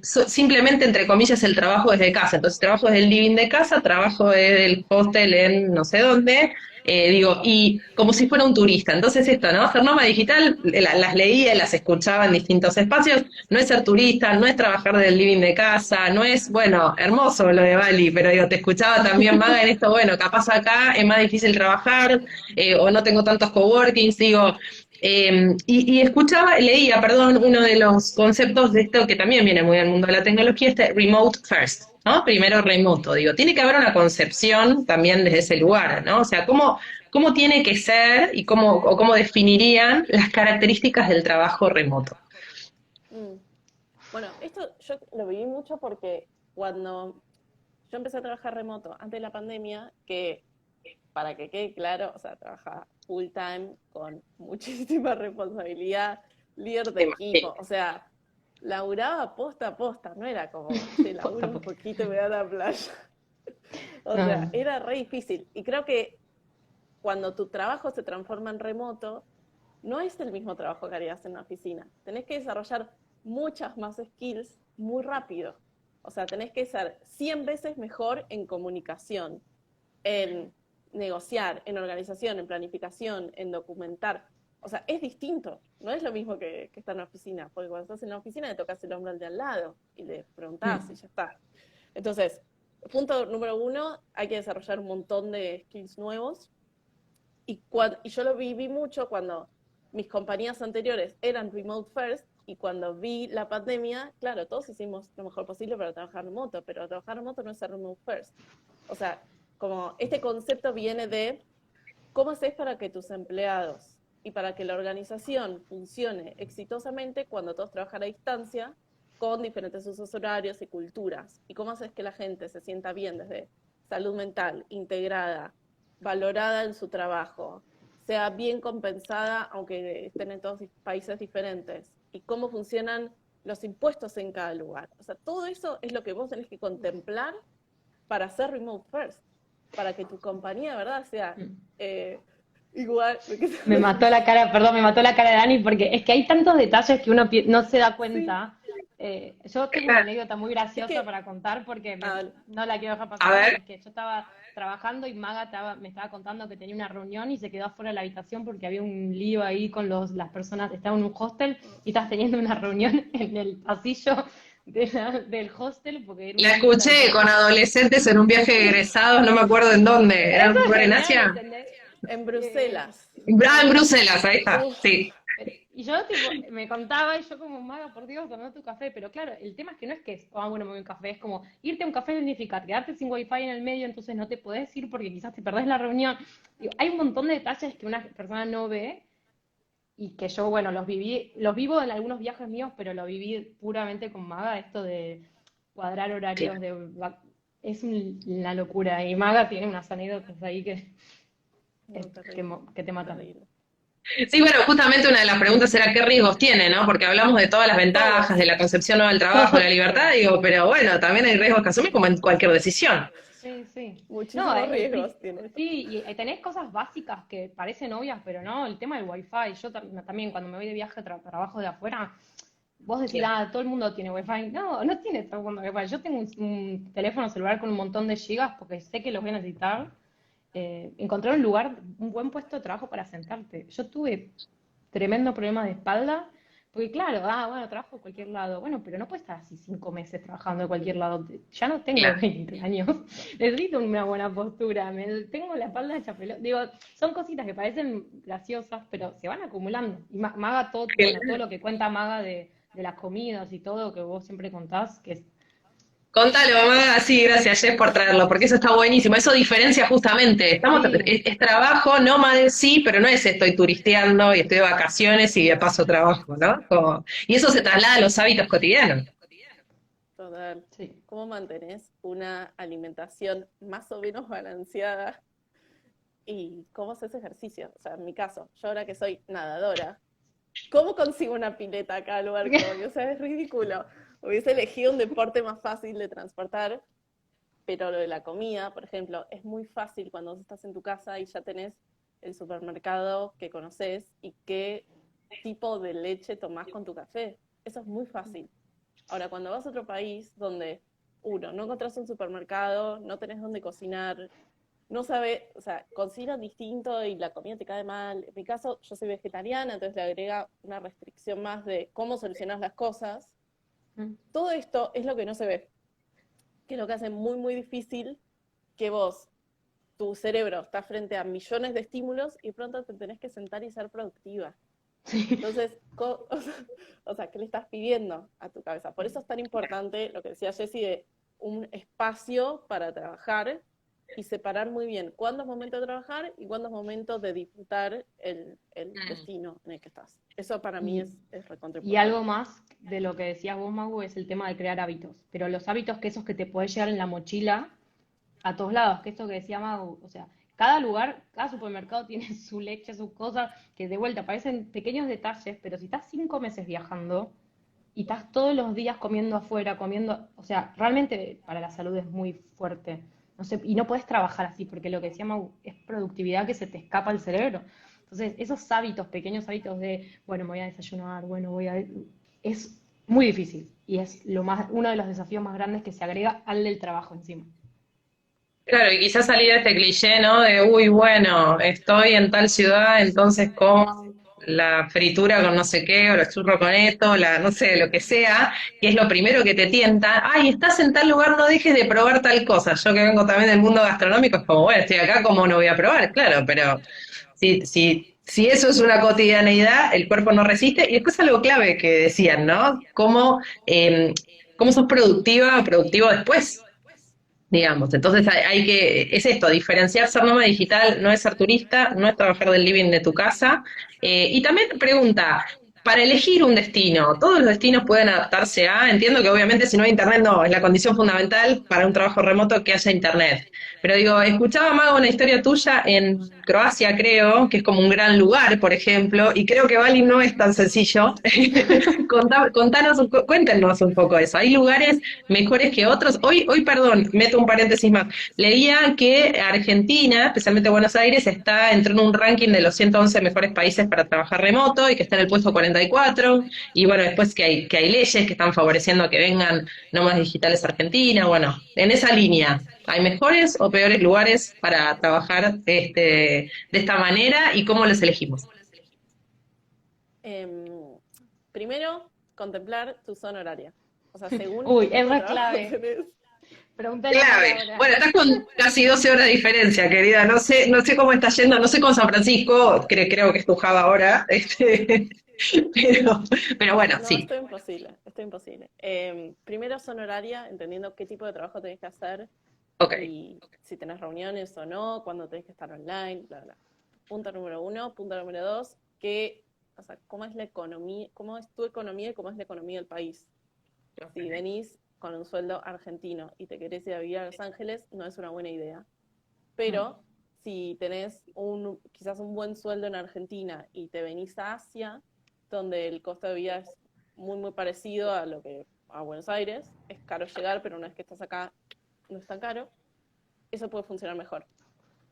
simplemente, entre comillas, el trabajo desde casa. Entonces, trabajo desde el living de casa, trabajo desde el hostel en no sé dónde, digo, y como si fuera un turista. Entonces esto, ¿no? Ser nómada digital, las leía y las escuchaba en distintos espacios, no es ser turista, no es trabajar del living de casa, no es, bueno, hermoso lo de Bali, pero digo, te escuchaba también, Maga, en esto, bueno, capaz acá es más difícil trabajar, o no tengo tantos coworkings, digo, y escuchaba, leía, perdón, uno de los conceptos de esto que también viene muy del mundo de la tecnología, este remote first, ¿no? Primero remoto, digo, tiene que haber una concepción también desde ese lugar, ¿no? O sea, cómo tiene que ser y cómo definirían las características del trabajo remoto. Mm. Bueno, esto yo lo viví mucho porque cuando yo empecé a trabajar remoto antes de la pandemia, que para que quede claro, o sea, trabajaba full time con muchísima responsabilidad, líder de Me imagino. equipo, o sea, laburaba posta a posta, no era como, che, Posta, laburo un posta. poquito y me voy a la playa. O sea, No, era re difícil. Y creo que cuando tu trabajo se transforma en remoto, no es el mismo trabajo que harías en una oficina. Tenés que desarrollar muchas más skills muy rápido. O sea, tenés que ser 100 veces mejor en comunicación, en negociar, en organización, en planificación, en documentar. O sea, es distinto. No es lo mismo que estar en la oficina, porque cuando estás en la oficina le tocas el hombro al de al lado y le preguntás y ya está. Entonces, punto número uno, hay que desarrollar un montón de skills nuevos. Y yo lo viví mucho cuando mis compañías anteriores eran remote first y cuando vi la pandemia, claro, todos hicimos lo mejor posible para trabajar remoto, pero trabajar remoto no es ser remote first. O sea, como este concepto viene de cómo haces para que tus empleados y para que la organización funcione exitosamente cuando todos trabajan a distancia con diferentes usos horarios y culturas. Y cómo haces que la gente se sienta bien desde salud mental, integrada, valorada en su trabajo, sea bien compensada aunque estén en todos países diferentes. Y cómo funcionan los impuestos en cada lugar. O sea, todo eso es lo que vos tenés que contemplar para hacer remote first, para que tu compañía de verdad sea igual. me mató la cara, perdón, me mató la cara de Dani porque es que hay tantos detalles que uno no se da Sí, cuenta. Yo tengo una anécdota muy es graciosa que, para contar porque ah, no la quiero dejar A pasar. ver, Es que yo estaba trabajando y Maga me estaba contando que tenía una reunión y se quedó afuera de la habitación porque había un lío ahí con las personas, estaba en un hostel y estás teniendo una reunión en el pasillo del hostel porque era un la lío en la escuché con habitación. adolescentes en un viaje de egresados, no me acuerdo en dónde, ¿era Eso un es lugar en genial, Asia? ¿entendés? en Eh, Bruselas. En bueno, Bruselas, ahí está, Uf, sí. y yo tipo, me contaba y yo como, Maga, por Dios, tomá tu café. Pero claro, el tema es que no es que, bueno, me voy a un café, es como irte a un café significa quedarte sin wifi en el medio, entonces no te podés ir porque quizás te perdés la reunión. Digo, hay un montón de detalles que una persona no ve y que yo, bueno, los vivo en algunos viajes míos, pero lo viví puramente con Maga, esto de cuadrar horarios, es una locura. Y Maga tiene unas anécdotas ahí no, terrible, que te matan. terrible. Sí, bueno, justamente una de las preguntas era qué riesgos tiene, ¿no? Porque hablamos de todas las ventajas, de Todos, la concepción nueva del trabajo, de la libertad, digo, pero bueno, también hay riesgos que asumir como en cualquier decisión. Sí, sí. No, muchísimos riesgos tiene esto. sí, y tenés cosas básicas que parecen obvias, pero no, el tema del wifi, yo también cuando me voy de viaje trabajo de afuera, vos decís, Claro. todo el mundo tiene wifi. No, no tiene todo el mundo wifi. Yo tengo un teléfono celular con un montón de gigas porque sé que los voy a necesitar. Encontrar un lugar, un buen puesto de trabajo para sentarte. Yo tuve tremendo problema de espalda, porque claro, bueno, trabajo en cualquier lado. Bueno, pero no puedo estar así 5 meses trabajando en cualquier lado. Ya no tengo Claro. 20 años, necesito una buena postura. Tengo la espalda hecha pelota. Digo, son cositas que parecen graciosas, pero se van acumulando. Y Maga, todo, bueno, todo lo que cuenta Maga de las comidas y todo que vos siempre contás, que es Contalo, mamá, sí, gracias, Jess, por traerlo, porque eso está buenísimo. Eso diferencia justamente. sí, Es trabajo, nómade, sí, pero no es estoy turisteando y estoy de vacaciones y de paso trabajo, ¿no? Y eso se traslada a los hábitos cotidianos. Total. sí. ¿Cómo mantenés una alimentación más o menos balanceada y cómo haces ejercicio? O sea, en mi caso, yo ahora que soy nadadora, ¿Cómo consigo una pileta acá al lugar que voy? O sea, es ridículo. Hubiese elegido un deporte más fácil de transportar, pero lo de la comida, por ejemplo, es muy fácil cuando vos estás en tu casa y ya tenés el supermercado que conoces y qué tipo de leche tomás con tu café. Eso es muy fácil. Ahora, cuando vas a otro país donde, uno, no encontrás un supermercado, no tenés dónde cocinar, no sabes, o sea, cocinas distinto y la comida te cae mal. En mi caso, yo soy vegetariana, entonces le agrega una restricción más de cómo solucionas las cosas. Todo esto es lo que no se ve, que es lo que hace muy, muy difícil que vos, tu cerebro está frente a millones de estímulos y pronto te tenés que sentar y ser productiva. Sí. Entonces, o sea, ¿qué le estás pidiendo a tu cabeza? Por eso es tan importante lo que decía Jessie de un espacio para trabajar y separar muy bien cuándo es momento de trabajar y cuándo es momento de disfrutar el destino en el que estás. Eso para mí Y, es recontra y algo importante. más de lo que decías vos, Magu, es el tema de crear hábitos. Pero los hábitos que esos que te podés llevar en la mochila a todos lados, que esto que decía Magu, o sea, cada lugar, cada supermercado tiene su leche, sus cosas, que de vuelta parecen pequeños detalles, pero si estás 5 meses viajando y estás todos los días comiendo afuera, comiendo, o sea, realmente para la salud es muy fuerte. No sé, y no puedes trabajar así, porque lo que decía Mau es productividad que se te escapa al cerebro. Entonces, esos hábitos, pequeños hábitos de, bueno, me voy a desayunar, bueno, es muy difícil. Y es uno de los desafíos más grandes que se agrega al del trabajo encima. Claro, y quizás salir de este cliché, ¿no? De, uy, bueno, estoy en tal ciudad, entonces como la fritura con no sé qué, o los churros con esto, la, no sé, lo que sea, y es lo primero que te tienta. Ay, estás en tal lugar, no dejes de probar tal cosa. Yo que vengo también del mundo gastronómico, es como, bueno, estoy acá, ¿cómo no voy a probar? Claro, pero si eso es una cotidianeidad, el cuerpo no resiste. Y después algo clave que decían, ¿no? Cómo sos productiva o productivo después, digamos. Entonces es esto, diferenciar ser nómada digital no es ser turista, no es trabajar del living de tu casa. Y también pregunta, para elegir un destino, ¿todos los destinos pueden adaptarse a? Entiendo que obviamente si no hay internet no, es la condición fundamental para un trabajo remoto que haya internet. Pero digo, escuchaba, Mago, una historia tuya en Croacia, creo, que es como un gran lugar, por ejemplo, y creo que Bali no es tan sencillo. Cuéntenos un poco eso. ¿Hay lugares mejores que otros? Hoy, perdón, meto un paréntesis más. Leía que Argentina, especialmente Buenos Aires, entró en un ranking de los 111 mejores países para trabajar remoto y que está en el puesto 44. Y bueno, después que hay leyes que están favoreciendo que vengan nómadas digitales a Argentina. Bueno, en esa línea, ¿hay mejores o peores lugares para trabajar de esta manera y cómo los elegimos? Em, Primero, contemplar tu zona horaria. O sea, según Uy, qué es tipo de re trabajo clave. tenés. Pregúntale a Mar Clave. ahora. Bueno, estás con casi 12 horas de diferencia, querida. No sé cómo está yendo, no sé con San Francisco, creo que es tu Java ahora, pero, pero bueno, No, sí. esto es imposible, esto es imposible. Primero, zona horaria, entendiendo qué tipo de trabajo tenés que hacer Ok. y si tenés reuniones o no, cuándo tenés que estar online, bla, bla. Punto número uno. Punto número dos, o sea, cómo es la economía, cómo es tu economía y cómo es la equeconomía del país. Si venís con un sueldo argentino y te querés ir a vivir a Los Ángeles, no es una buena idea. Pero si tenés quizás un buen sueldo en Argentina y te venís a Asia, donde el costo de vida es muy, muy parecido a Buenos Aires, es caro llegar, pero una vez que estás acá no es tan caro, eso puede funcionar mejor.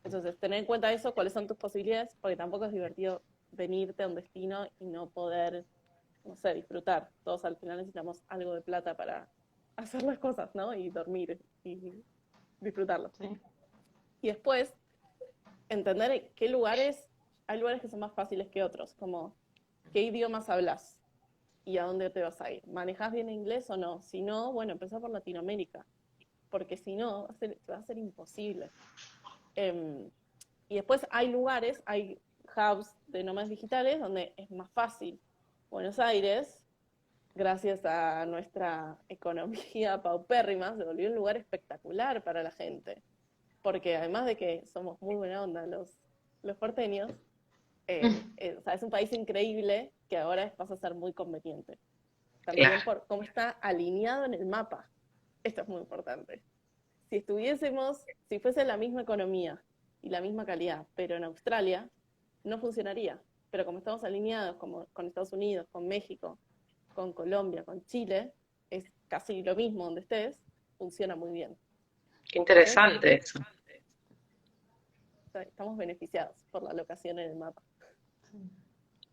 Entonces, tener en cuenta eso, cuáles son tus posibilidades, porque tampoco es divertido venirte a un destino y no poder, no sé, disfrutar. Todos al final necesitamos algo de plata para hacer las cosas, ¿no? Y dormir y disfrutarlo. Sí. Y después, entender qué lugares, hay lugares que son más fáciles que otros, como qué idiomas hablas y a dónde te vas a ir. ¿Manejás bien inglés o no? Si no, bueno, empezá por Latinoamérica, porque si no, va a ser imposible. Eh, y después hay lugares, hay hubs de nómadas digitales donde es más fácil. Buenos Aires, gracias a nuestra economía paupérrima, se volvió un lugar espectacular para la gente. Porque además de que somos muy buena onda los porteños, o sea, es un país increíble que ahora pasa a ser muy conveniente. También Claro. por cómo está alineado en el mapa. Esto es muy importante. Si fuese la misma economía y la misma calidad, pero en Australia, no funcionaría, pero como estamos alineados como con Estados Unidos, con México, con Colombia, con Chile, es casi lo mismo donde estés, funciona muy bien. Qué interesante eso. O sea, estamos beneficiados por la locación en el mapa.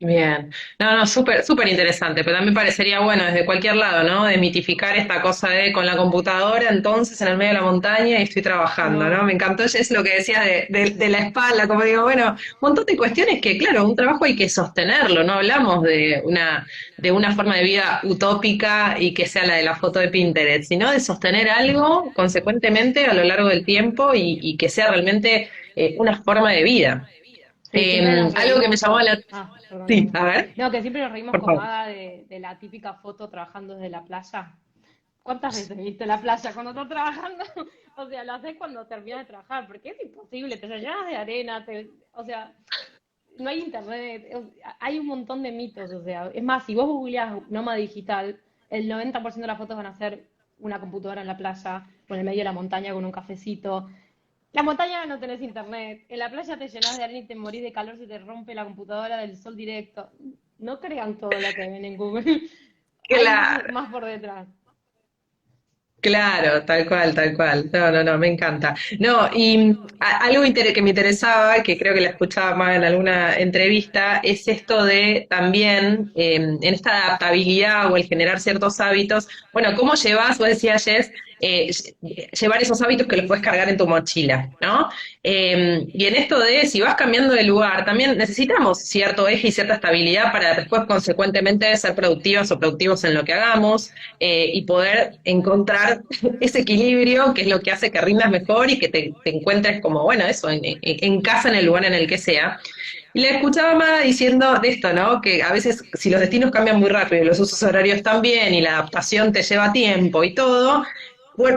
Bien, no, súper, súper interesante, pero también parecería bueno desde cualquier lado, ¿no? De mitificar esta cosa de con la computadora, entonces en el medio de la montaña y estoy trabajando, ¿no? No, Me encantó es lo que decías de la espalda, como digo, bueno, un montón de cuestiones que, claro, un trabajo hay que sostenerlo, no hablamos de una forma de vida utópica y que sea la de la foto de Pinterest, sino de sostener algo consecuentemente a lo largo del tiempo y que sea realmente una forma de vida. sí, siempre nos Algo que me reímos llamó la... perdón, Sí, perdón. a ver, No, que siempre nos reímos por con favor. Maga de la típica foto trabajando desde la playa. ¿Cuántas veces viste la playa cuando estás trabajando? O sea, lo haces cuando terminas de trabajar, porque es imposible, te llenas de arena, o sea, no hay internet, hay un montón de mitos, o sea, es más, si vos googleás nómada digital, el 90% de las fotos van a ser una computadora en la playa, o en el medio de la montaña con un cafecito. La montaña no tenés internet, en la playa te llenás de arena y te morís de calor, se te rompe la computadora del sol directo. No crean todo lo que ven en Google, hay Claro, más por detrás. claro, tal cual, tal cual. No, no, no, me encanta. No, y algo que me interesaba, que creo que la escuchaba más en alguna entrevista, es esto de también, en esta adaptabilidad o el generar ciertos hábitos, bueno, ¿cómo llevas, vos decías, Jess, llevar esos hábitos que los puedes cargar en tu mochila, ¿no? Y en esto de si vas cambiando de lugar, también necesitamos cierto eje y cierta estabilidad para después, consecuentemente, ser productivos o productivos en lo que hagamos y poder encontrar ese equilibrio que es lo que hace que rindas mejor y que te encuentres como, bueno, eso, en casa, en el lugar en el que sea. Y le escuchaba más diciendo de esto, ¿no? Que a veces si los destinos cambian muy rápido y los usos horarios también y la adaptación te lleva tiempo y todo,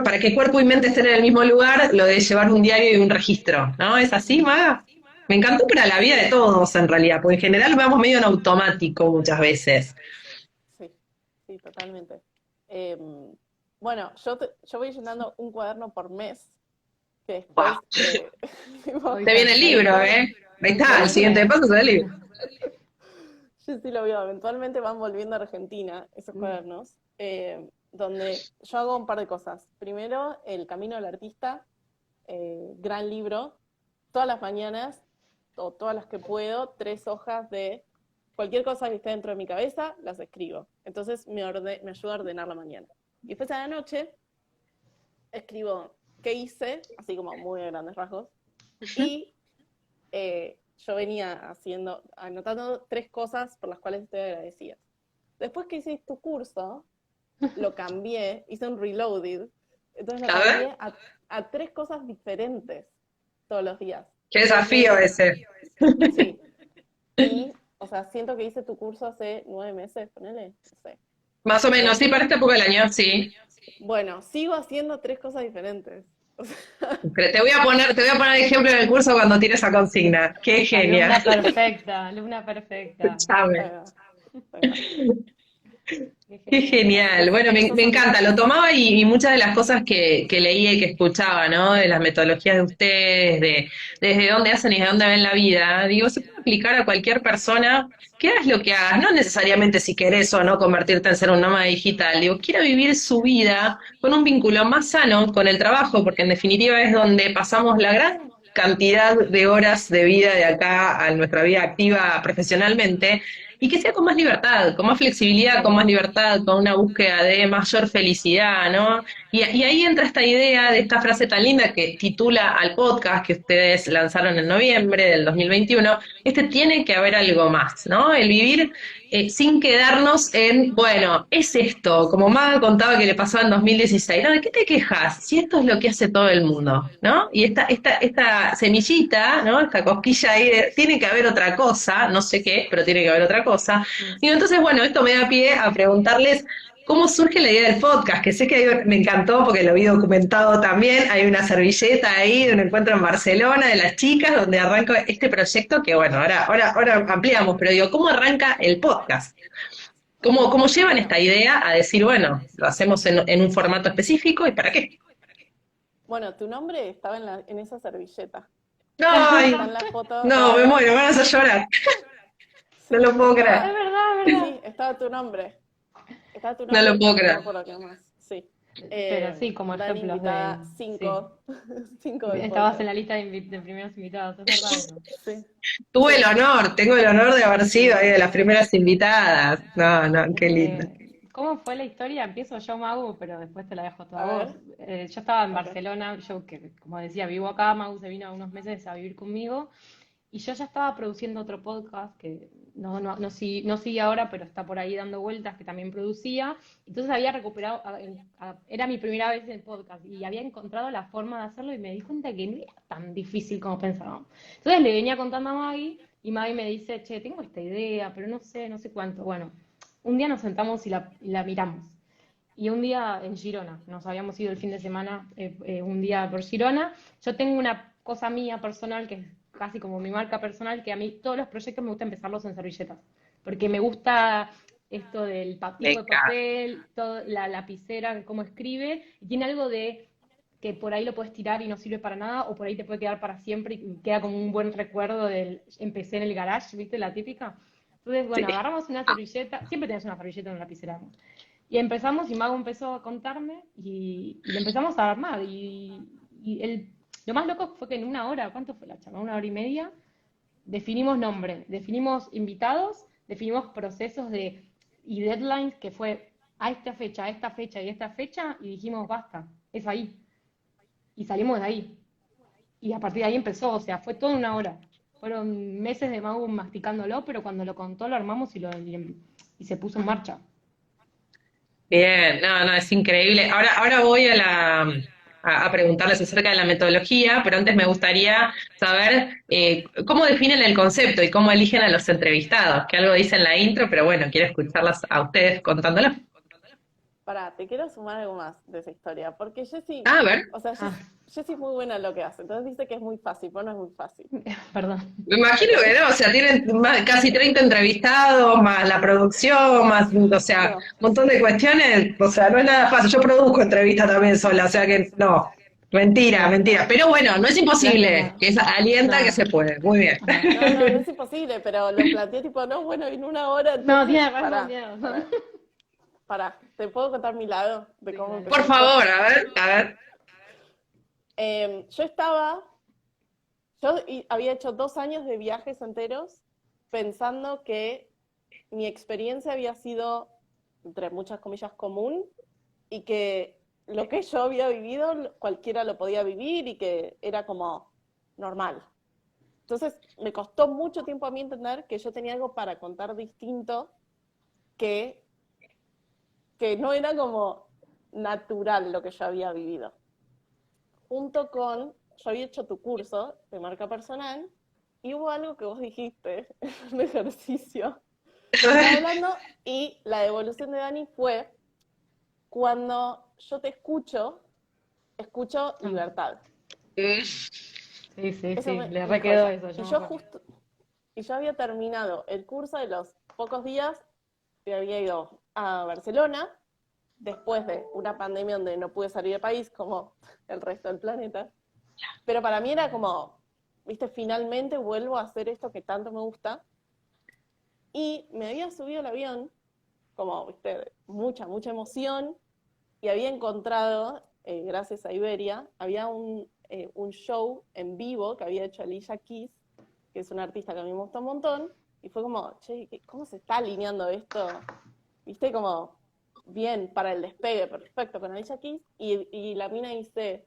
para que cuerpo y mente estén en el mismo lugar, lo de llevar un diario y un registro, ¿no? ¿Es así, Maga? Me encantó para la vida de todos en realidad, porque en general vamos medio en automático muchas veces. Sí, sí, totalmente. Eh, bueno, yo voy llenando un cuaderno por mes, que Wow. después, tipo, Soy Te viene el libro, eventualmente, ¿eh? Ahí está, el siguiente re. paso es el libro. yo sí lo veo, eventualmente van volviendo a Argentina esos cuadernos, donde yo hago un par de cosas. Primero, El Camino del Artista, gran libro, todas las mañanas, o todas las que puedo, 3 hojas de cualquier cosa que esté dentro de mi cabeza, las escribo. Entonces me ayuda a ordenar la mañana. Y después a la noche escribo qué hice, así como muy a grandes rasgos, y yo venía anotando 3 cosas por las cuales estoy agradecida. Después que hice tu curso, lo cambié, hice un reloaded, entonces lo A ver, cambié a 3 cosas diferentes todos los días. qué Entonces, desafío ese. sí, y, o sea, siento que hice tu curso hace 9 meses, ponele, no sé. Más o menos, sí, Entonces, para esta época del año, sí. bueno, sigo haciendo 3 cosas diferentes. O sea, Pero te voy a poner ejemplo en el curso cuando tires esa consigna. Qué genia. Alumna perfecta. ahí Escuchame. va, ahí va. Qué Qué genial. Así que genial. Bueno, Esos me son mis encanta. Lo tips. tomaba y muchas de las cosas que leía y que escuchaba, ¿no? De las metodologías de ustedes, de desde dónde hacen y de dónde ven la vida, digo, se puede aplicar a cualquier persona que hagas lo que hagas, no necesariamente si querés o no convertirte en ser un nómada digital, digo, quiera vivir su vida con un vínculo más sano con el trabajo, porque en definitiva es donde pasamos la gran cantidad de horas de vida de acá a nuestra vida activa profesionalmente, y que sea con más libertad, con más flexibilidad, con más libertad, con una búsqueda de mayor felicidad, ¿no? Y ahí entra esta idea de esta frase tan linda que titula al podcast que ustedes lanzaron en noviembre del 2021, tiene que haber algo más, ¿no? El vivir sin quedarnos en, bueno, es esto, como Maga contaba que le pasó en 2016, ¿no? ¿De qué te quejas? Si esto es lo que hace todo el mundo, ¿no? Y esta semillita, ¿no? Esta cosquilla ahí de, tiene que haber otra cosa, no sé qué, pero tiene que haber otra cosa. Mm. Y entonces, bueno, esto me da pie a preguntarles cómo surge la idea del podcast, que sé que me encantó porque lo vi documentado también, hay una servilleta ahí de un encuentro en Barcelona de las chicas donde arranca este proyecto que bueno, ahora ampliamos, pero digo, ¿cómo arranca el podcast? ¿Cómo llevan Bueno, esta idea a decir, bueno, lo hacemos en un formato específico y para qué? bueno, tu nombre estaba en esa servilleta. Ay, Está en la foto. no, me muero, me van a hacer llorar. No lo puedo Es creer. verdad, es verdad. Sí, estaba tu nombre. Estaba tu No lo nombre, puedo no me creer. acuerdo qué más. Sí. Pero sí, como Dani ejemplos de... invitada Sí, 5. 5 del estabas en podcast. la lista de primeros invitados, es verdad eso. Sí, Tuve el sí. honor, tengo el honor de haber sido ahí de las primeras invitadas. No, no, qué lindo. ¿Cómo fue la historia? Empiezo yo, Magu, pero después te la dejo toda A a vos. ver, Yo estaba en ok. Barcelona, yo que, como decía, vivo acá, Magu se vino unos meses a vivir conmigo. Y yo ya estaba produciendo otro podcast que no sigue ahora, pero está por ahí dando vueltas, que también producía. Entonces había recuperado, era mi primera vez en el podcast y había encontrado la forma de hacerlo y me di cuenta que no era tan difícil como pensábamos. Entonces le venía contando a Maggie y Maggie me dice, che, tengo esta idea, pero no sé cuánto. Bueno, un día nos sentamos y la miramos. Y un día en Girona, nos habíamos ido el fin de semana, un día por Girona. Yo tengo una cosa mía personal que es casi como mi marca personal, que a mí todos los proyectos me gusta empezarlos en servilletas, porque me gusta esto del tipo de Beca. papel, la lapicera, cómo escribe, y tiene algo de que por ahí lo puedes tirar y no sirve para nada, o por ahí te puede quedar para siempre y queda como un buen recuerdo del empecé en el garage, ¿viste? La típica. Entonces, Sí. bueno, agarramos una servilleta, siempre tenés una servilleta en una lapicera. Y empezamos y Mago empezó a contarme y lo empezamos a armar. Lo más loco fue que en una hora, ¿cuánto fue la charla? Una hora y media, definimos nombre, definimos invitados, definimos procesos y deadlines que fue a esta fecha, a esta fecha y a esta fecha y dijimos basta, es ahí. Y salimos de ahí. Y a partir de ahí empezó, o sea, fue toda una hora. Fueron meses de Mago masticándolo, pero cuando lo contó lo armamos y se puso en marcha. Bien, no, no, es increíble. Ahora voy a preguntarles acerca de la metodología, pero antes me gustaría saber cómo definen el concepto y cómo eligen a los entrevistados, que algo dice en la intro, pero bueno, quiero escucharlas a ustedes contándolo. Pará, te quiero sumar algo más de esa historia, porque Jessie, A ver, o sea, Ah, Jessie es muy buena en lo que hace, entonces dice que es muy fácil, pero no es muy fácil. perdón. me imagino que no, o sea, tienen casi 30 entrevistados, más la producción, más, o sea, No, un montón de cuestiones, o sea, no es nada fácil. Yo produzco entrevistas también sola, o sea que no, mentira, Sí, mentira. Pero bueno, no es no es imposible, nada. que es, alienta que No, se puede, muy bien. ajá. no es imposible, pero lo planteé tipo, no, bueno, en una hora, No, entonces, tiene razón, pará, tiene razón. pará, pará, ¿te puedo contar mi lado de Sí, cómo dale. Por empezó esto? favor, a ver, a ver. Yo había hecho 2 años de viajes enteros pensando que mi experiencia había sido, entre muchas comillas, común y que lo que yo había vivido cualquiera lo podía vivir y que era como normal. Entonces me costó mucho tiempo a mí entender que yo tenía algo para contar distinto que, que no era como natural lo que yo había vivido. Junto con, yo había hecho tu curso de marca personal y hubo algo que vos dijiste, un ejercicio. Estaba hablando y la devolución de Dani fue cuando yo te escucho Ah, libertad. sí, sí, Eso sí, me le dijo requedó ella. eso, yo Y me yo acuerdo. justo, y yo había terminado el curso de los pocos días que había ido a Barcelona, después de una pandemia donde no pude salir del país, como el resto del planeta. Pero para mí era como, viste, finalmente vuelvo a hacer esto que tanto me gusta. Y me había subido al avión, como, viste, mucha emoción, y había encontrado, gracias a Iberia, había un show en vivo que había hecho Alicia Keys, que es una artista que a mí me gusta un montón, y fue como, che, ¿cómo se está alineando esto? Viste, como, bien, para el despegue, perfecto, con Alicia Keys, y la mina dice,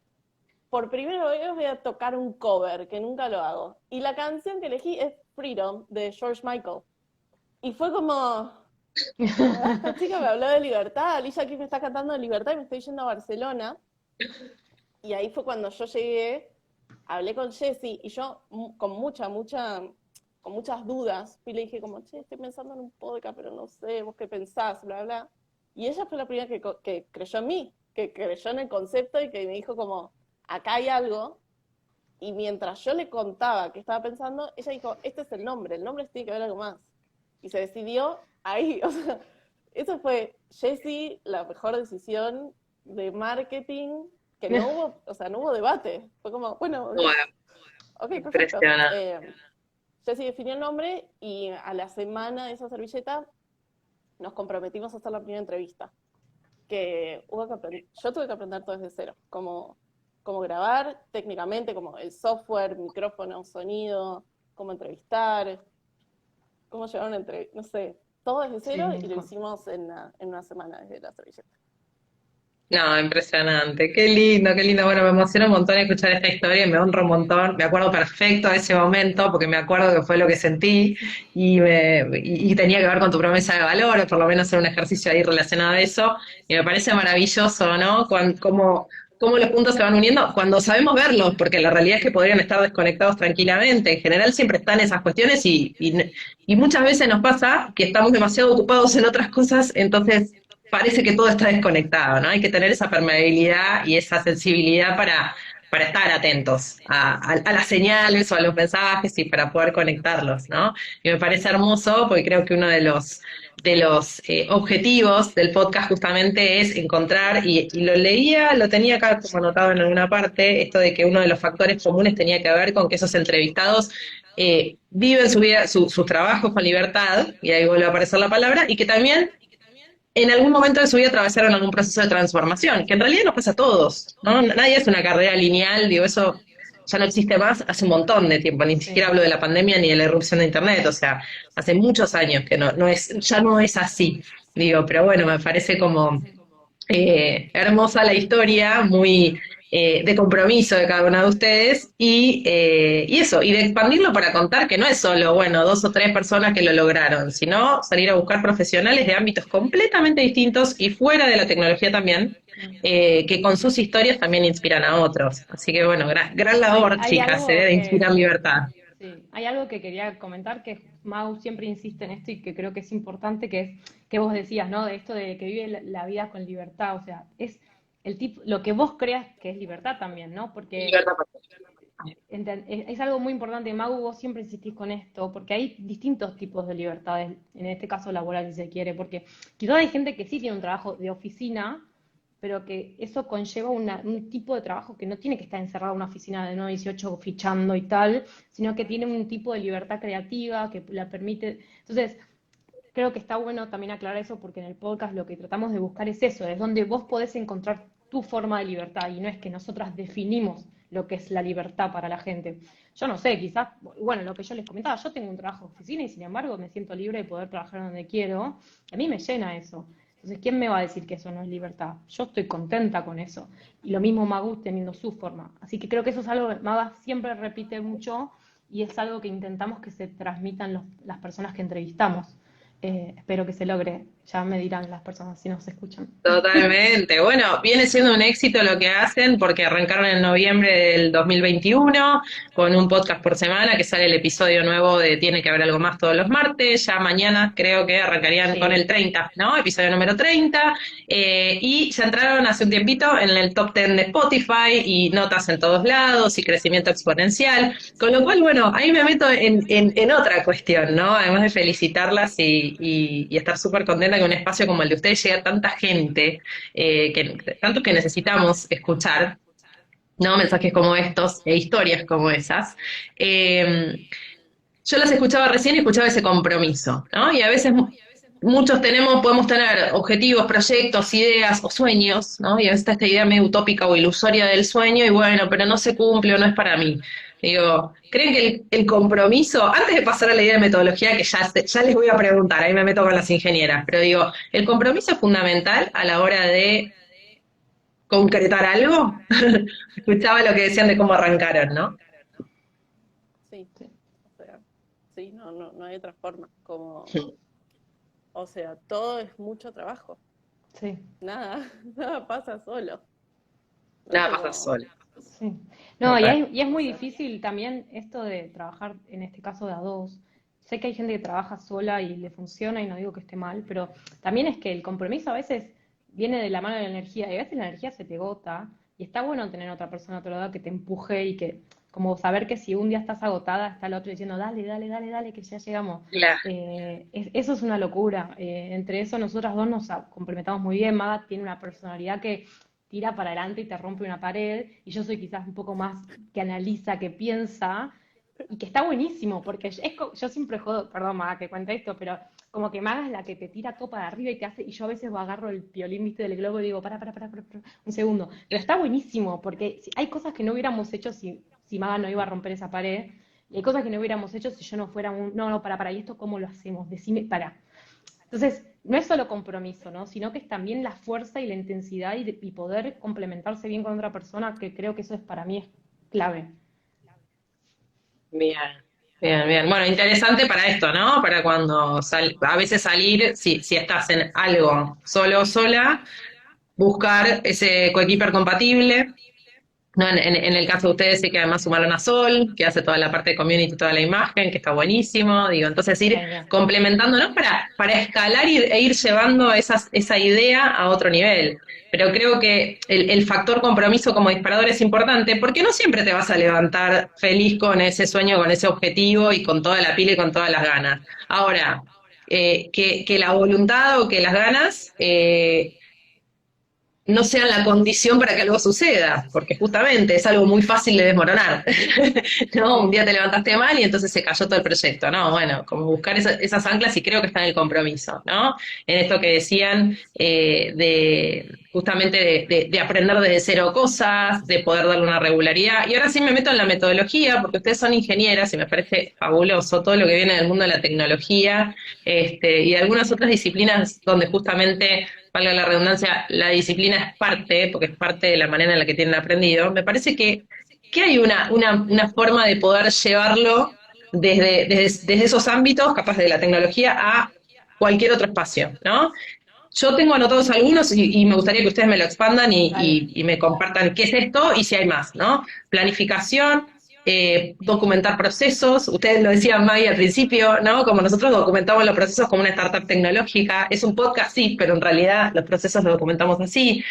por primera vez voy a tocar un cover, que nunca lo hago. Y la canción que elegí es Freedom, de George Michael. Y fue como, esta chica me habló de libertad, Alicia Keys me está cantando de libertad y me estoy yendo a Barcelona. Y ahí fue cuando yo llegué, hablé con Jessie y yo con con muchas dudas, y le dije como, che, estoy pensando en un podcast, pero no sé, vos qué pensás, bla, bla. Y ella fue la primera que creyó en mí, que creyó en el concepto y que me dijo como, acá hay algo. Y mientras yo le contaba qué estaba pensando, ella dijo, este es el nombre tiene que ver algo más. Y se decidió ahí, o sea, eso fue Jessie, la mejor decisión de marketing, que no hubo, o sea, no hubo debate. Fue como, bueno, Bueno, ok, perfecto. impresionante. Jessy definió el nombre y a la semana de esa servilleta nos comprometimos a hacer la primera entrevista. Que yo tuve que aprender todo desde cero, cómo grabar técnicamente, como el software, micrófono, sonido, cómo entrevistar, cómo llevar una entrevista, no sé, todo desde cero y lo hicimos en una semana desde la servilleta. No, impresionante, qué lindo, qué lindo. Bueno, me emociona un montón escuchar esta historia y me honra un montón. Me acuerdo perfecto de ese momento porque me acuerdo que fue lo que sentí y tenía que ver con tu promesa de valor, o por lo menos era un ejercicio ahí relacionado a eso. Y me parece maravilloso, ¿no? Cómo los puntos se van uniendo cuando sabemos verlos, porque la realidad es que podrían estar desconectados tranquilamente. En general siempre están esas cuestiones y muchas veces nos pasa que estamos demasiado ocupados en otras cosas, entonces parece que todo está desconectado, ¿no? Hay que tener esa permeabilidad y esa sensibilidad para estar atentos a las señales o a los mensajes y para poder conectarlos, ¿no? Y me parece hermoso porque creo que uno de los objetivos del podcast justamente es encontrar, y lo leía, lo tenía acá como anotado en alguna parte, esto de que uno de los factores comunes tenía que ver con que esos entrevistados viven su vida, sus trabajos con libertad, y ahí vuelve a aparecer la palabra, y que también en algún momento de su vida atravesaron algún proceso de transformación, que en realidad nos pasa a todos, ¿no? Nadie es una carrera lineal, digo, eso ya no existe más hace un montón de tiempo, ni siquiera hablo de la pandemia ni de la irrupción de Internet, o sea, hace muchos años que ya no es así, digo, pero bueno, me parece como hermosa la historia, muy de compromiso de cada una de ustedes y eso, y de expandirlo para contar que no es solo, bueno, 2 o 3 personas que lo lograron, sino salir a buscar profesionales de ámbitos completamente distintos y fuera de la tecnología también, que con sus historias también inspiran a otros. Así que bueno, gran labor, Hay chicas, algo de inspirar libertad. sí, hay algo que quería comentar que Mau siempre insiste en esto y que creo que es importante, que es que vos decías, ¿no? De esto de que vive la vida con libertad, o sea, es el tipo, lo que vos creas que es libertad también, ¿no? Porque Libertad. es algo muy importante, Mau, vos siempre insistís con esto, porque hay distintos tipos de libertades, en este caso laboral, si se quiere, porque quizás hay gente que sí tiene un trabajo de oficina, pero que eso conlleva un tipo de trabajo que no tiene que estar encerrado en una oficina de 9 a 18 fichando y tal, sino que tiene un tipo de libertad creativa que la permite. Entonces, creo que está bueno también aclarar eso porque en el podcast lo que tratamos de buscar es eso, es donde vos podés encontrar tu forma de libertad y no es que nosotras definimos lo que es la libertad para la gente. Yo no sé, quizás, bueno, lo que yo les comentaba, yo tengo un trabajo de oficina y sin embargo me siento libre de poder trabajar donde quiero. A mí me llena eso. Entonces, ¿quién me va a decir que eso no es libertad? Yo estoy contenta con eso. Y lo mismo Magu teniendo su forma. Así que creo que eso es algo que Maga siempre repite mucho y es algo que intentamos que se transmitan las personas que entrevistamos. Espero que se logre. Ya me dirán las personas si nos escuchan. Totalmente. Bueno, viene siendo un éxito lo que hacen porque arrancaron en noviembre del 2021 con un podcast por semana que sale el episodio nuevo de Tiene que haber algo más todos los martes. Ya mañana creo que arrancarían con el Sí, 30, ¿no? Episodio número 30. Y ya entraron hace un tiempito en el top 10 de Spotify y notas en todos lados y crecimiento exponencial. Con lo cual, bueno, ahí me meto en otra cuestión, ¿no? Además de felicitarlas y estar súper contenta que un espacio como el de ustedes llegue a tanta gente, tanto que necesitamos escuchar, ¿no? Mensajes como estos e historias como esas. Yo las escuchaba recién y escuchaba ese compromiso, ¿no? Y a veces muchos podemos tener objetivos, proyectos, ideas o sueños, ¿no? Y a veces está esta idea medio utópica o ilusoria del sueño y bueno, pero no se cumple o no es para mí. Digo, ¿creen que el compromiso, antes de pasar a la idea de metodología, que ya les voy a preguntar, ahí me meto con las ingenieras, pero digo, ¿el compromiso es fundamental a la hora de concretar algo? Escuchaba lo que decían de cómo arrancaron, ¿no? Sí, o sea, sí, no hay otra forma. O sea, todo es mucho trabajo. sí, Nada, nada pasa solo. No es Nada pasa como, sola. sí. No, Total. y es muy difícil también esto de trabajar, en este caso de a dos. Sé que hay gente que trabaja sola y le funciona y no digo que esté mal, pero también es que el compromiso a veces viene de la mano de la energía y a veces la energía se te agota y está bueno tener otra persona a otro lado que te empuje y que, como saber que si un día estás agotada, está el otro diciendo, dale, dale, dale, dale, que ya llegamos. Claro. Eso es una locura. Entre eso nosotras dos nos complementamos muy bien. Maga tiene una personalidad que tira para adelante y te rompe una pared, y yo soy quizás un poco más que analiza, que piensa, y que está buenísimo, porque yo siempre jodo, perdón, Maga, que cuente esto, pero como que Maga es la que te tira todo para arriba y te hace, y yo a veces agarro el violín, viste, del globo y digo, para, un segundo. Pero está buenísimo, porque hay cosas que no hubiéramos hecho si Maga no iba a romper esa pared, y hay cosas que no hubiéramos hecho si yo no fuera no, para, ¿y esto cómo lo hacemos? Decime, para. Entonces, no es solo compromiso, ¿no? Sino que es también la fuerza y la intensidad y poder complementarse bien con otra persona, que creo que eso es para mí es clave. Bien, bien, bien. Bueno, interesante para esto, ¿no? Para cuando a veces salir, si estás en algo solo o sola, buscar ese coequiper compatible. No, en el caso de ustedes sí que además sumaron a Sol, que hace toda la parte de community, toda la imagen, que está buenísimo. Digo, entonces ir Genial. complementándonos para escalar e ir llevando esa idea a otro nivel. Pero creo que el factor compromiso como disparador es importante porque no siempre te vas a levantar feliz con ese sueño, con ese objetivo y con toda la pila y con todas las ganas. Ahora, que la voluntad o que las ganas no sean la condición para que algo suceda, porque justamente es algo muy fácil de desmoronar. ¿No? Un Sí. día te levantaste mal y entonces se cayó todo el proyecto, ¿no? Bueno, como buscar esas anclas y creo que está en el compromiso, ¿no? En esto que decían de justamente de aprender desde cero cosas, de poder darle una regularidad. Y ahora sí me meto en la metodología, porque ustedes son ingenieras y me parece fabuloso todo lo que viene del mundo de la tecnología y de algunas otras disciplinas donde justamente valga la redundancia, la disciplina es parte, porque es parte de la manera en la que tienen aprendido, me parece que hay una forma de poder llevarlo desde esos ámbitos, capaz de la tecnología, a cualquier otro espacio, ¿no? Yo tengo anotados algunos y me gustaría que ustedes me lo expandan Dale. y me compartan qué es esto y si hay más, ¿no? Planificación, documentar procesos, ustedes lo decían Maggie al principio, ¿no? Como nosotros documentamos los procesos como una startup tecnológica, es un podcast, sí, pero en realidad los procesos los documentamos así.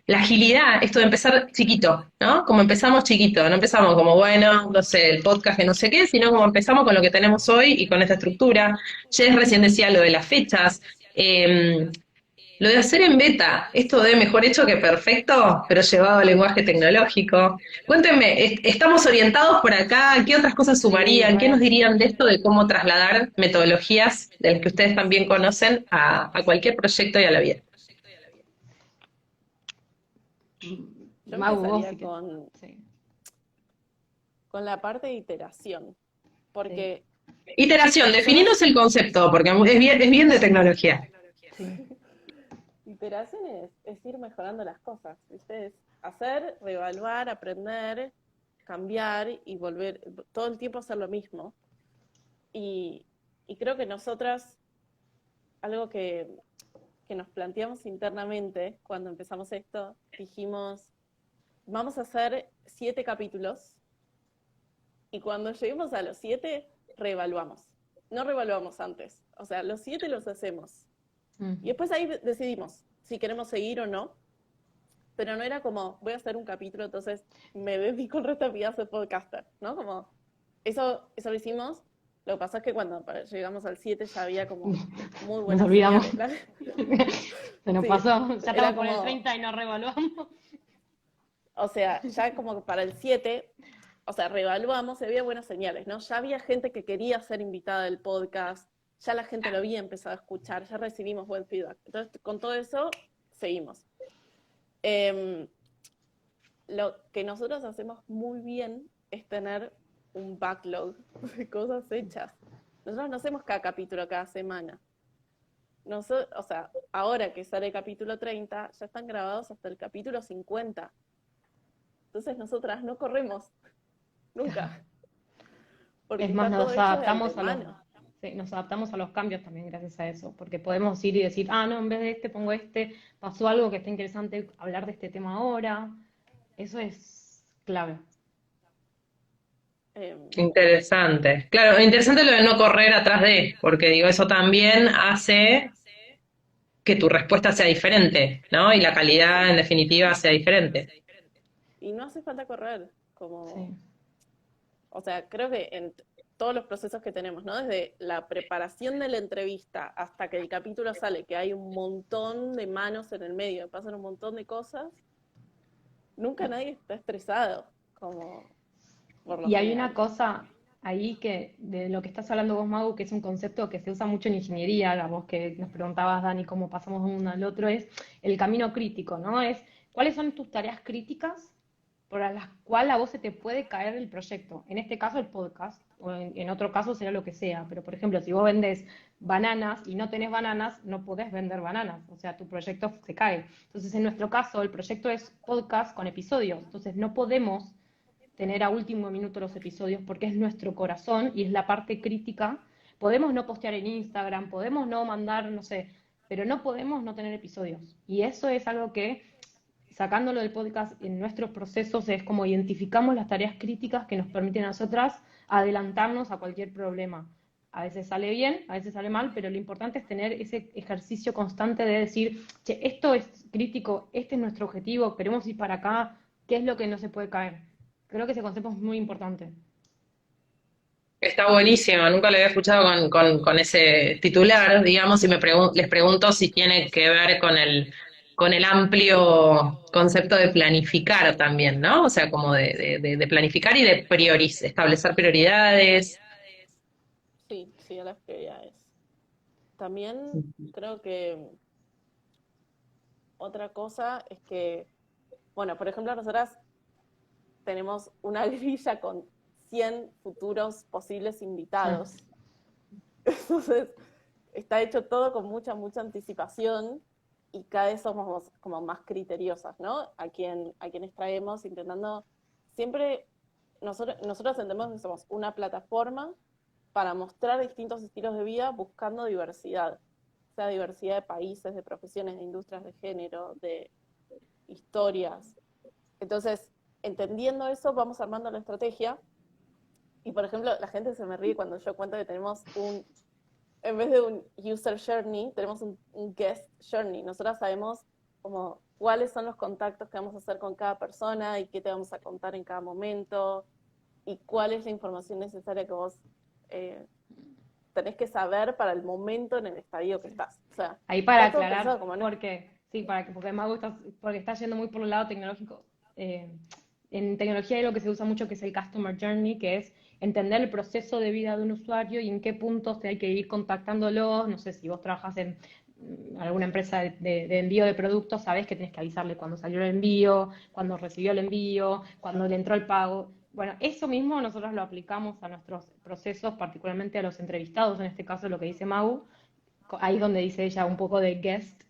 La agilidad, esto de empezar chiquito, ¿no? Como empezamos chiquito, no empezamos como, bueno, no sé, el podcast que no sé qué, sino como empezamos con lo que tenemos hoy y con esta estructura. Jess recién decía lo de las fechas. Eh, lo de hacer en beta, esto de mejor hecho que perfecto, pero llevado al lenguaje tecnológico. Cuéntenme, ¿estamos orientados por acá? ¿Qué otras cosas Sí, sumarían? ¿Qué nos re. dirían de esto de cómo trasladar metodologías de las que ustedes también conocen a cualquier proyecto y a la vida? Yo Magu, vos empezaría sí que. Sí, con la parte de iteración, sí, porque Iteración, nosotros, defininos el concepto, porque es bien de tecnología. sí. iteración es ir mejorando las cosas, ¿viste? Es hacer, reevaluar, aprender, cambiar y volver, todo el tiempo hacer lo mismo. Y, y creo que nosotras, algo que nos planteamos internamente cuando empezamos esto, dijimos, vamos a hacer 7 capítulos y cuando lleguemos a los 7, reevaluamos. No reevaluamos antes. O sea, los 7 los hacemos. Y Ujú. después ahí decidimos si queremos seguir o no. Pero no era como, voy a hacer un capítulo, entonces me dedico el resto de mi vida a ser podcaster, ¿no? Como, eso lo hicimos. Lo que pasa es que cuando llegamos al 7 ya había como muy Nos buenas olvidamos. señales. Se nos Sí, pasó. Ya estamos era por el como, 30 y nos revaluamos. o sea, ya como para el 7 o sea, reevaluamos y había buenas señales, ¿no? Ya había gente que quería ser invitada del podcast, ya la gente lo había empezado a escuchar, ya recibimos buen feedback. Entonces, con todo eso, seguimos. Eh, lo que nosotros hacemos muy bien es tener un backlog de cosas hechas. Nosotros no hacemos cada capítulo cada semana. O sea, ahora que sale el capítulo 30, ya están grabados hasta el capítulo 50. Entonces nosotras no corremos nunca, porque Es más, está todo nos hecho de adaptamos a antemano. sí, nos adaptamos a los cambios también gracias a eso, porque podemos ir y decir, ah, no, en vez de este pongo este, pasó algo que está interesante, hablar de este tema ahora. Eso es clave. Eh, Interesante. Claro, interesante lo de no correr atrás de, porque digo, eso también hace que tu respuesta sea diferente, ¿no? Y la calidad, en sí, definitiva, sea diferente. y no hace falta correr, como, Sí. o sea, creo que en todos los procesos que tenemos, ¿no? Desde la preparación de la entrevista hasta que el capítulo sale, que hay un montón de manos en el medio, pasan un montón de cosas, nunca nadie está estresado, como, por lo Y hay una general. cosa ahí que, de lo que estás hablando vos, Mau, que es un concepto que se usa mucho en ingeniería, a vos que nos preguntabas, Dani, cómo pasamos de uno al otro, es el camino crítico, ¿no? Es cuáles son tus tareas críticas por las cuales a vos se te puede caer el proyecto. En este caso, el podcast, o en otro caso será lo que sea. Pero, por ejemplo, si vos vendés bananas y no tenés bananas, no podés vender bananas. O sea, tu proyecto se cae. Entonces, en nuestro caso, el proyecto es podcast con episodios. Entonces, no podemos tener a último minuto los episodios porque es nuestro corazón y es la parte crítica. Podemos no postear en Instagram, podemos no mandar, no sé, pero no podemos no tener episodios. Y eso es algo que, sacándolo del podcast, en nuestros procesos es como identificamos las tareas críticas que nos permiten a nosotras adelantarnos a cualquier problema. A veces sale bien, a veces sale mal, pero lo importante es tener ese ejercicio constante de decir, che, esto es crítico, este es nuestro objetivo, queremos ir para acá, ¿qué es lo que no se puede caer? Creo que ese concepto es muy importante. Está buenísimo, nunca lo había escuchado con ese titular, digamos, y les pregunto si tiene que ver con el amplio concepto de planificar también, ¿no? O sea, como de planificar y de establecer prioridades. Sí, sí, a las prioridades. También creo que otra cosa es que, bueno, por ejemplo, nosotras tenemos una grilla con 100 futuros posibles Ah, invitados. Entonces, está hecho todo con mucha, mucha anticipación y cada vez somos como más criteriosas, ¿no? A quienes traemos, intentando siempre, nosotros entendemos que somos una plataforma para mostrar distintos estilos de vida buscando diversidad, sea diversidad de países, de profesiones, de industrias, de género, de historias. Entonces, entendiendo eso, vamos armando la estrategia y, por ejemplo, la gente se me ríe cuando yo cuento que tenemos en vez de un user journey, tenemos un guest journey. Nosotras sabemos como cuáles son los contactos que vamos a hacer con cada persona y qué te vamos a contar en cada momento y cuál es la información necesaria que vos eh, tenés que saber para el momento en el estadio que estás. O sea, ahí para está todo aclarar, pensado como no. porque sí, porque me gusta, porque está yendo muy por el lado tecnológico. Eh, en tecnología hay lo que se usa mucho que es el Customer Journey, que es entender el proceso de vida de un usuario y en qué puntos hay que ir contactándolos. No sé, si vos trabajas en alguna empresa de envío de productos, sabés que tenés que avisarle cuando salió el envío, cuando recibió el envío, cuando le entró el pago. Bueno, eso mismo nosotros lo aplicamos a nuestros procesos, particularmente a los entrevistados, en este caso lo que dice Mau, ahí es donde dice ella un poco de guest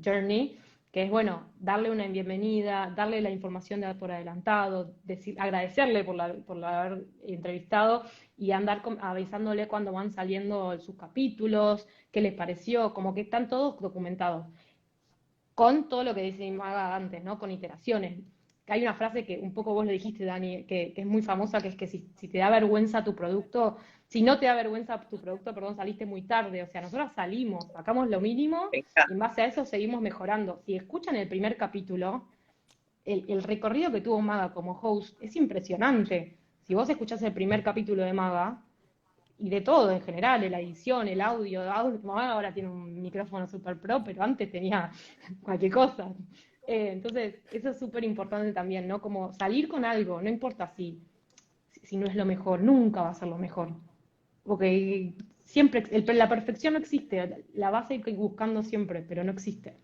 journey, que es bueno, darle una bienvenida, darle la información por adelantado, decir, agradecerle por haber entrevistado y andar avisándole cuando van saliendo sus capítulos, qué les pareció, como que están todos documentados con todo lo que dice Maga antes, ¿no? Con iteraciones. Hay una frase que un poco vos le dijiste, Dani, que es muy famosa, que es que si te da vergüenza tu producto, si no te da vergüenza tu producto, perdón, saliste muy tarde. O sea, nosotros salimos, sacamos lo mínimo y en base a eso seguimos mejorando. Si escuchan el primer capítulo, el recorrido que tuvo Maga como host es impresionante. Si vos escuchás el primer capítulo de Maga, y de todo en general, la edición, el audio, ahora tiene un micrófono super pro, pero antes tenía cualquier cosa. Entonces, eso es súper importante también, ¿no? Como salir con algo, no importa si no es lo mejor, nunca va a ser lo mejor. Porque siempre, la perfección no existe, la vas a ir buscando siempre, pero no existe.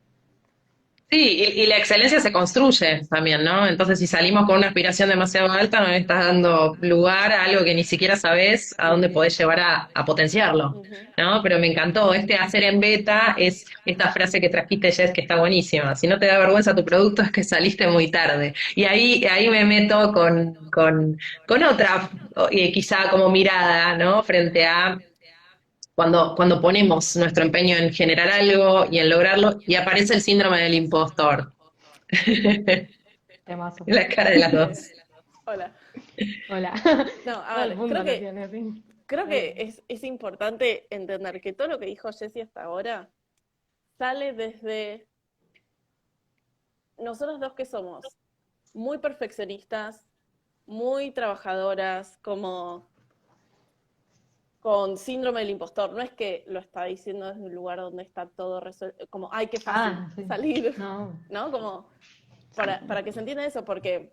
Sí, y la excelencia se construye también, ¿no? Entonces, si salimos con una aspiración demasiado alta, no le estás dando lugar a algo que ni siquiera sabes a dónde podés llevar a potenciarlo, Ujú. ¿no? Pero me encantó, este hacer en beta es esta frase que trajiste, Jess, que está buenísima. Si no te da vergüenza tu producto es que saliste muy tarde. Y ahí me meto con otra, quizá como mirada, ¿no? Frente a cuando ponemos nuestro empeño en generar algo y en lograrlo, y aparece el síndrome del impostor. Temazo. La cara de las dos. Hola. Hola. No, a Todo el ver, mundo lo tiene así. creo Está que bien. es importante entender que todo lo que dijo Jessie hasta ahora sale desde nosotros dos que somos muy perfeccionistas, muy trabajadoras, como con síndrome del impostor. No es que lo está diciendo desde un lugar donde está todo resuelto, como, ay, qué fácil Ah, sí. salir, No. ¿no? Como para que se entienda eso, porque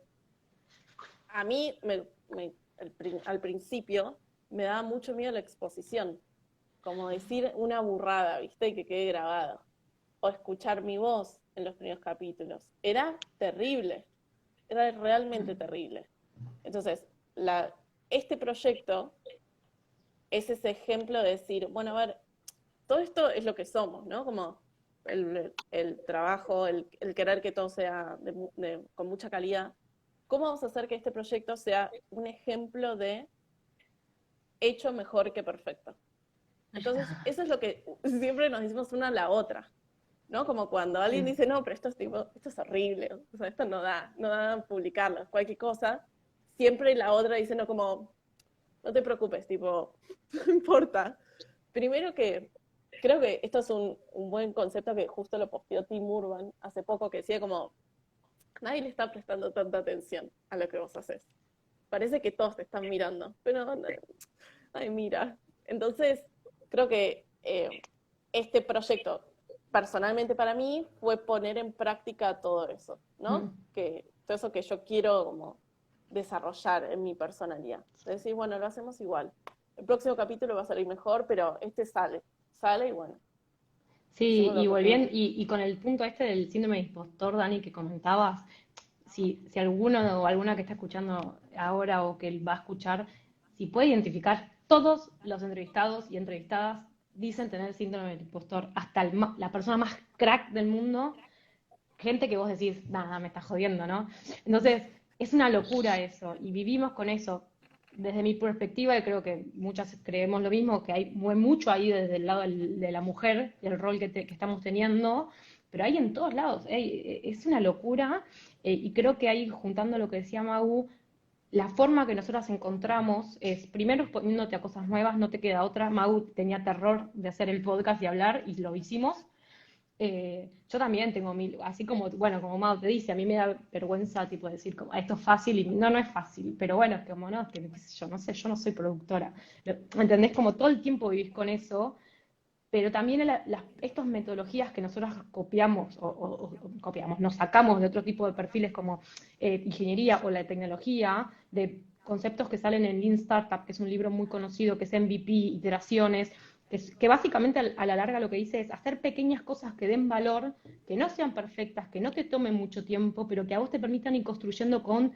a mí al principio me daba mucho miedo la exposición, como decir una burrada, ¿viste? Y que quede grabado. O escuchar mi voz en los primeros capítulos. Era terrible, era realmente terrible. Entonces, este proyecto es ese ejemplo de decir, bueno, a ver, todo esto es lo que somos, ¿no? Como el trabajo, el querer que todo sea con mucha calidad. ¿Cómo vamos a hacer que este proyecto sea un ejemplo de hecho mejor que perfecto? Entonces, eso es lo que siempre nos decimos una a la otra, ¿no? Como cuando alguien dice, no, pero esto es horrible, o sea, esto no da publicarlo, cualquier cosa, siempre la otra dice, no, como, no te preocupes, tipo, no importa. Primero que creo que esto es un buen concepto que justo lo posteó Tim Urban hace poco, que decía como, nadie le está prestando tanta atención a lo que vos haces. Parece que todos te están mirando, pero ay, mira. Entonces, creo que este proyecto, personalmente para mí, fue poner en práctica todo eso, ¿no? Todo eso que yo quiero como desarrollar en mi personalidad. Es decir, bueno, lo hacemos igual. El próximo capítulo va a salir mejor, pero este sale y bueno, Sí, hicimos y lo que volviendo, pudimos. y con el punto este del síndrome de impostor, Dani, que comentabas, si alguno o alguna que está escuchando ahora o que va a escuchar, si puede identificar, todos los entrevistados y entrevistadas dicen tener síndrome del impostor, hasta la persona más crack del mundo, gente que vos decís, nada, me está jodiendo, ¿no? Entonces, es una locura eso, y vivimos con eso. Desde mi perspectiva, y creo que muchas creemos lo mismo, que hay mucho ahí desde el lado de la mujer, del rol que estamos teniendo, pero hay en todos lados. Es una locura, y creo que ahí, juntando lo que decía Mau, la forma que nosotras encontramos es, primero, exponiéndote a cosas nuevas, no te queda otra. Mau tenía terror de hacer el podcast y hablar, y lo hicimos. Yo también tengo así como, bueno, como Mau te dice, a mí me da vergüenza tipo decir como, "Ah, esto es fácil", y no, no es fácil, pero bueno, es como, no, qué sé yo no sé, yo no soy productora. ¿Me entendés? Como todo el tiempo vivís con eso, pero también estas metodologías que nosotros copiamos o copiamos, nos sacamos de otro tipo de perfiles como ingeniería o la tecnología, de conceptos que salen en Lean Startup, que es un libro muy conocido, que es MVP, iteraciones, que básicamente a la larga lo que dice es hacer pequeñas cosas que den valor, que no sean perfectas, que no te tomen mucho tiempo, pero que a vos te permitan ir construyendo con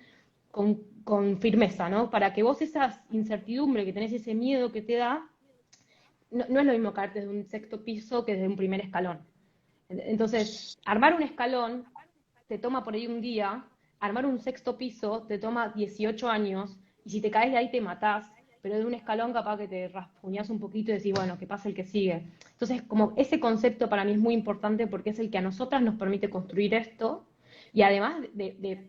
firmeza, ¿no? Para que vos esa incertidumbre que tenés, ese miedo que te da, no es lo mismo caerte de un sexto piso que de un primer escalón. Entonces, armar un escalón te toma por ahí un día, armar un sexto piso te toma 18 años, y si te caes de ahí te matás, pero de un escalón capaz que te raspuñás un poquito y decís, bueno, que pase el que sigue. Entonces, como ese concepto para mí es muy importante porque es el que a nosotras nos permite construir esto, y además de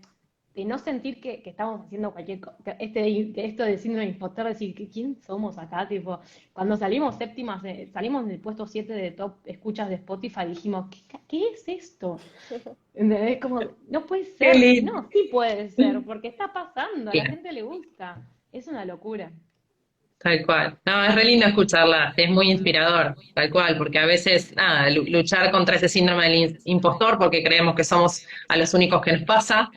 no sentir que estamos haciendo cualquier cosa, esto de síndrome de impostor, decir, ¿quién somos acá? Tipo, cuando salimos séptimas, salimos del puesto 7 de top escuchas de Spotify, dijimos, ¿qué es esto? ¿Entendés? Como, no puede Qué ser. lindo. No, sí puede ser, porque está pasando, a la gente le gusta. Es una locura. Tal cual. No, es re lindo escucharla, es muy inspirador, tal cual, porque a veces, nada, luchar contra ese síndrome del impostor porque creemos que somos a los únicos que nos pasa,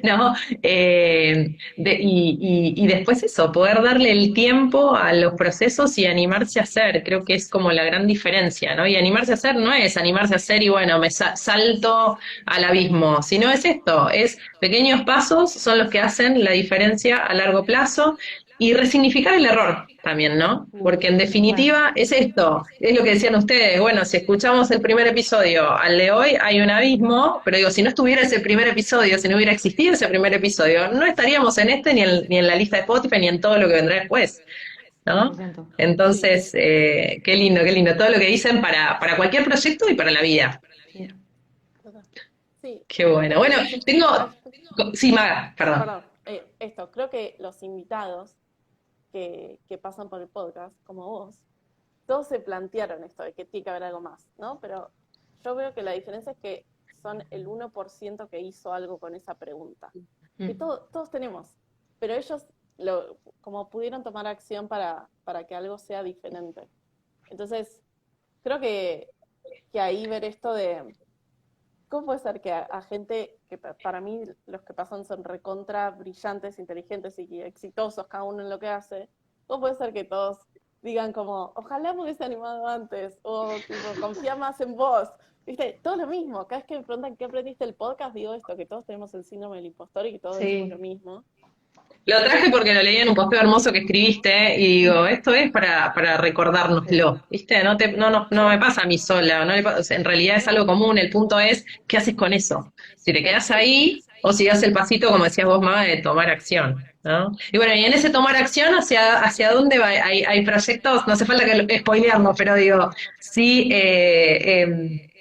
¿no? Y después eso, poder darle el tiempo a los procesos y animarse a hacer, creo que es como la gran diferencia, ¿no? Y animarse a hacer no es animarse a hacer y bueno, me salto al abismo, sino es esto, es pequeños pasos son los que hacen la diferencia a largo plazo y resignificar el error también, ¿no? Porque en Re. definitiva es esto, es lo que decían ustedes, bueno, si escuchamos el primer episodio al de hoy hay un abismo, pero digo, si no estuviera ese primer episodio, si no hubiera existido ese primer episodio, no estaríamos en este ni en la lista de Spotify ni en todo lo que vendrá después, ¿no? 100%. Sí, Entonces, qué lindo, todo lo que dicen para cualquier proyecto y para la vida. Sí. total. Sí, Qué bueno. creo que Bueno, los... tengo... ay, Sí, Maga, no, perdón. perdón. Esto, creo que los invitados que pasan por el podcast, como vos, todos se plantearon esto de que tiene que haber algo más, ¿no? Pero yo veo que la diferencia es que son el 1% que hizo algo con esa pregunta. Que Mm. todos tenemos, pero ellos como pudieron tomar acción para que algo sea diferente. Entonces, creo que ahí ver esto de ¿Cómo puede ser que a gente que para mí los que pasan son recontra brillantes, inteligentes y exitosos, cada uno en lo que hace? ¿Cómo puede ser que todos digan como, ojalá me hubiese animado antes, o tipo, confía más en vos? ¿Viste? Todo lo mismo. Cada vez que me preguntan qué aprendiste del podcast, digo esto, que todos tenemos el síndrome del impostor y que todos decimos lo Sí. mismo. Lo traje porque lo leí en un posteo hermoso que escribiste y digo, esto es para Sí. recordárnoslo, ¿viste? No me pasa a mí sola, no le o sea, en realidad es algo común, el punto es, ¿qué haces con eso? Si te quedas ahí o si das el pasito, como decías vos, Maga, de tomar acción, ¿no? Y bueno, y en ese tomar acción, ¿hacia dónde va? Hay proyectos, no hace falta que spoilearnos, pero digo, sí,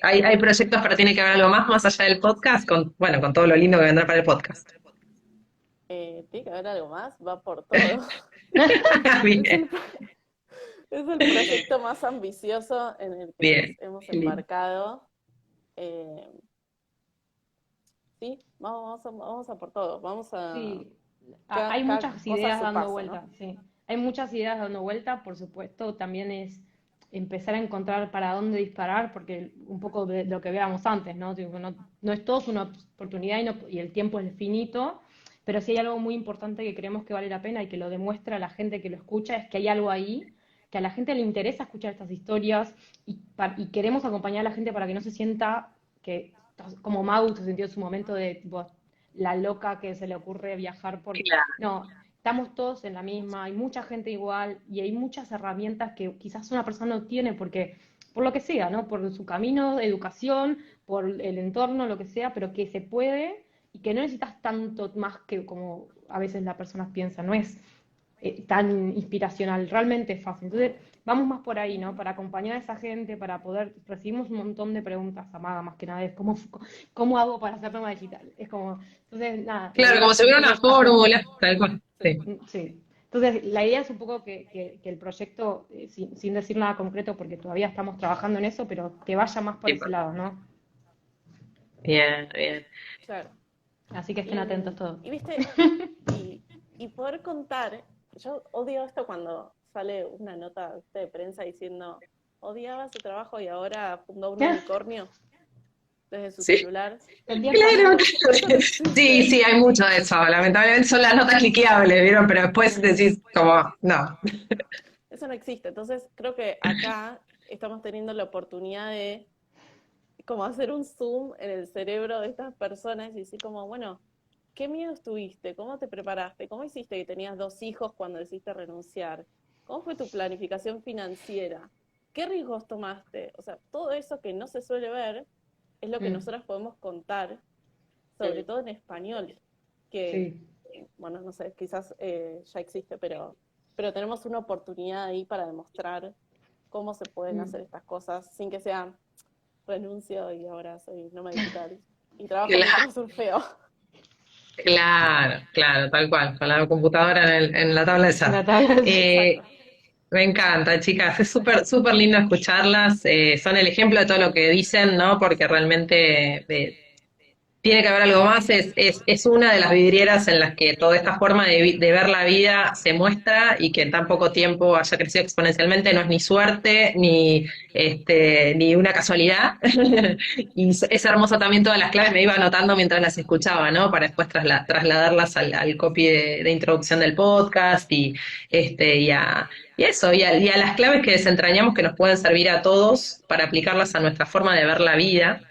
hay proyectos, pero tiene que haber algo más allá del podcast, bueno, con todo lo lindo que vendrá para el podcast. Tiene que haber algo más, va por todo. Es Bien, el, es el proyecto más ambicioso en el que nos bien. hemos Qué lindo. embarcado. Eh, sí, vamos a por todo, vamos a Sí, hay cada muchas cosa a ideas su dando paso, ¿no? vuelta, sí. Hay muchas ideas dando vuelta, por supuesto, también es empezar a encontrar para dónde disparar, porque un poco de lo que veíamos antes, ¿no? Tipo, no es todo una oportunidad y el tiempo es finito, pero sí hay algo muy importante que creemos que vale la pena y que lo demuestra la gente que lo escucha, es que hay algo ahí, que a la gente le interesa escuchar estas historias y queremos acompañar a la gente para que no se sienta que, como Mau se sintió en su momento de tipo, la loca que se le ocurre viajar por... Claro. No, estamos todos en la misma, hay mucha gente igual y hay muchas herramientas que quizás una persona no tiene porque, por lo que sea, ¿no? Por su camino de educación, por el entorno, lo que sea, pero que se puede y que no necesitas tanto más que como a veces las personas piensan, no es tan inspiracional, realmente es fácil. Entonces, vamos más por ahí, ¿no? Para acompañar a esa gente, para poder, recibimos un montón de preguntas, Amaga, más que nada, es cómo hago para hacer nómada digital. Es como, entonces, nada, la Claro, idea como es si un hubiera una poco hacer, fórmula, tal cual. Sí. sí. Entonces, la idea es un poco que el proyecto, sin decir nada concreto, porque todavía estamos trabajando en eso, pero que vaya más por ese Tipo, lado, ¿no? bien, bien. Claro. Así que estén Y, atentos todos. y viste, y, y poder contar, yo odio esto cuando sale una nota de prensa diciendo, odiaba su trabajo y ahora fundó un unicornio desde su Sí. celular. El 10%. Claro, Eso no sí, existe. sí, hay mucho de eso. Lamentablemente son las notas cliqueables, ¿vieron? Pero después decís como, no. Eso no existe. Entonces creo que acá estamos teniendo la oportunidad de como hacer un zoom en el cerebro de estas personas y decir como, bueno, ¿qué miedos tuviste? ¿Cómo te preparaste? ¿Cómo hiciste que tenías 2 hijos cuando decidiste renunciar? ¿Cómo fue tu planificación financiera? ¿Qué riesgos tomaste? O sea, todo eso que no se suele ver es lo que Mm, nosotros podemos contar, sobre todo en español, que, sí. bueno, no sé, quizás ya existe, pero tenemos una oportunidad ahí para demostrar cómo se pueden Mm. hacer estas cosas sin que sea renuncio y ahora soy nómada digital y trabajo Claro, mientras surfeo. claro, tal cual, con la computadora en la tabla de En la surf. tabla. Eh, Exacto. Me encanta, chicas, es súper lindo escucharlas, son el ejemplo de todo lo que dicen, ¿no? Porque realmente tiene que haber algo más, es una de las vidrieras en las que toda esta forma de ver la vida se muestra y que en tan poco tiempo haya crecido exponencialmente no es ni suerte ni una casualidad. Y es hermoso también todas las claves, me iba anotando mientras las escuchaba, ¿no? Para después trasladarlas al copy de introducción del podcast y eso, y a las claves que desentrañamos que nos pueden servir a todos para aplicarlas a nuestra forma de ver la vida.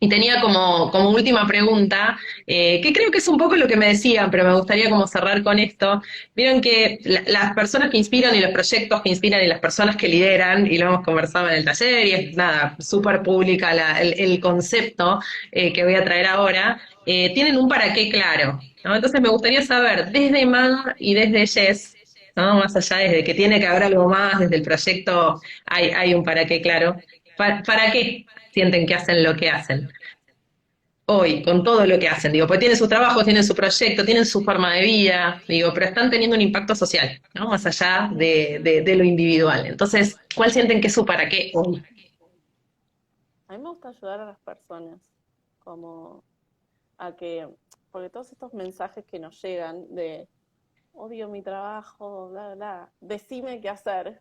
Y tenía como última pregunta, que creo que es un poco lo que me decían, pero me gustaría como cerrar con esto. Vieron que las personas que inspiran y los proyectos que inspiran y las personas que lideran, y lo hemos conversado en el taller, y es nada, súper pública el concepto que voy a traer ahora, tienen un para qué claro, ¿no? Entonces me gustaría saber, desde Ma y desde Jess, ¿no? Más allá desde que tiene que haber algo más, desde el proyecto hay un para qué claro. ¿Para qué sienten que hacen lo que hacen? Hoy, con todo lo que hacen, digo, pues tienen su trabajo, tienen su proyecto, tienen su forma de vida, digo, pero están teniendo un impacto social, ¿no? Más allá de lo individual. Entonces, ¿cuál sienten que es su para qué hoy? A mí me gusta ayudar a las personas, como a que, porque todos estos mensajes que nos llegan de odio mi trabajo, bla, bla, decime qué hacer,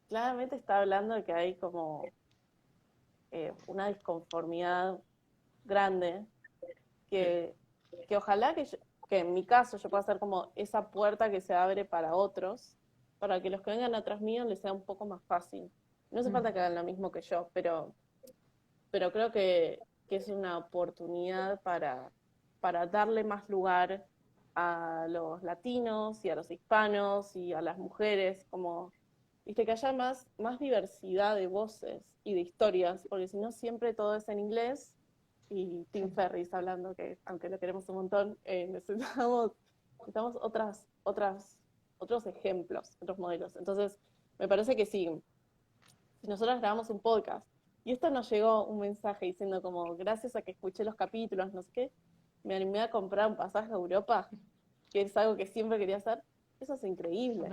claramente está hablando de que hay como una disconformidad grande que ojalá que en mi caso yo pueda ser como esa puerta que se abre para otros, para que los que vengan atrás mío les sea un poco más fácil. No hace falta que hagan lo mismo que yo, pero creo que es una oportunidad para darle más lugar a los latinos y a los hispanos y a las mujeres, como, viste, que haya más diversidad de voces y de historias, porque si no siempre todo es en inglés y Tim Ferriss hablando, que aunque lo queremos un montón, necesitamos otros ejemplos, otros modelos. Entonces, me parece que sí, si nosotros grabamos un podcast y esto nos llegó un mensaje diciendo como, gracias a que escuché los capítulos, no sé qué, me animé a comprar un pasaje a Europa, que es algo que siempre quería hacer, eso es increíble.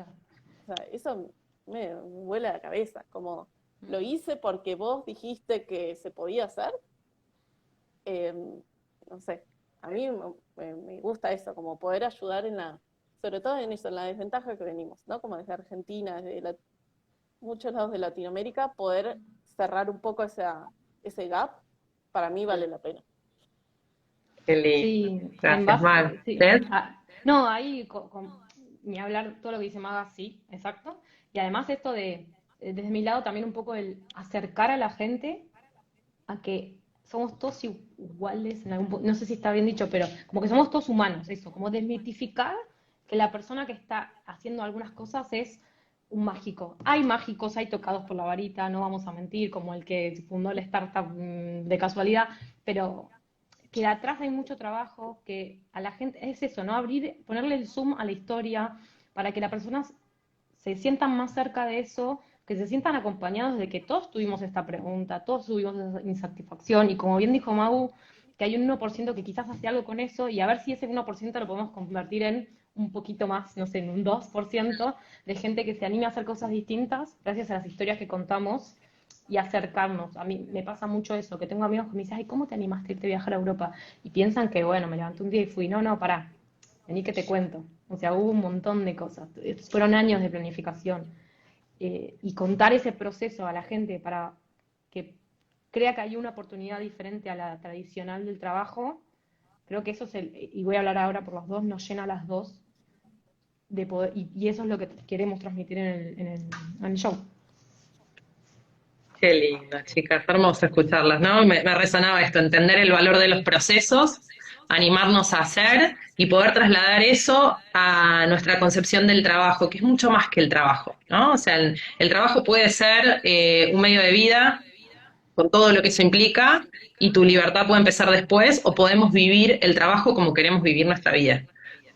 O sea, eso me vuela la cabeza, como lo hice porque vos dijiste que se podía hacer. No sé, a mí me gusta eso, como poder ayudar sobre todo en eso, en la desventaja que venimos, ¿no? Como desde Argentina, desde muchos lados de Latinoamérica, poder cerrar un poco ese gap, para mí vale la pena. Qué lindo. Sí, en Gracias, base, Mag. sí. ¿Ves? No, ahí ni hablar todo lo que dice Maga, sí, exacto. Y además esto desde mi lado también un poco el acercar a la gente a que somos todos iguales, no sé si está bien dicho, pero como que somos todos humanos, eso, como desmitificar que la persona que está haciendo algunas cosas es un mágico. Hay mágicos, hay tocados por la varita, no vamos a mentir, como el que fundó la startup de casualidad, pero que atrás hay mucho trabajo, que a la gente, es eso, ¿no? Ponerle el zoom a la historia para que las personas se sientan más cerca de eso, que se sientan acompañados de que todos tuvimos esta pregunta, todos tuvimos esa insatisfacción, y como bien dijo Mau, que hay un 1% que quizás hace algo con eso, y a ver si ese 1% lo podemos convertir en un poquito más, no sé, en un 2% de gente que se anime a hacer cosas distintas gracias a las historias que contamos y acercarnos. A mí me pasa mucho eso, que tengo amigos que me dicen, ay, ¿cómo te animaste a irte a viajar a Europa? Y piensan que, bueno, me levanté un día y fui. No, no, pará, vení que te cuento. O sea, hubo un montón de cosas. Fueron años de planificación. Y contar ese proceso a la gente para que crea que hay una oportunidad diferente a la tradicional del trabajo, creo que eso y voy a hablar ahora por los dos, nos llena a las dos de poder, y eso es lo que queremos transmitir en el show. Qué lindo, chicas, hermoso escucharlas, ¿no? Me resonaba esto, entender el valor de los procesos, animarnos a hacer y poder trasladar eso a nuestra concepción del trabajo, que es mucho más que el trabajo, ¿no? O sea, el trabajo puede ser un medio de vida con todo lo que eso implica y tu libertad puede empezar después o podemos vivir el trabajo como queremos vivir nuestra vida,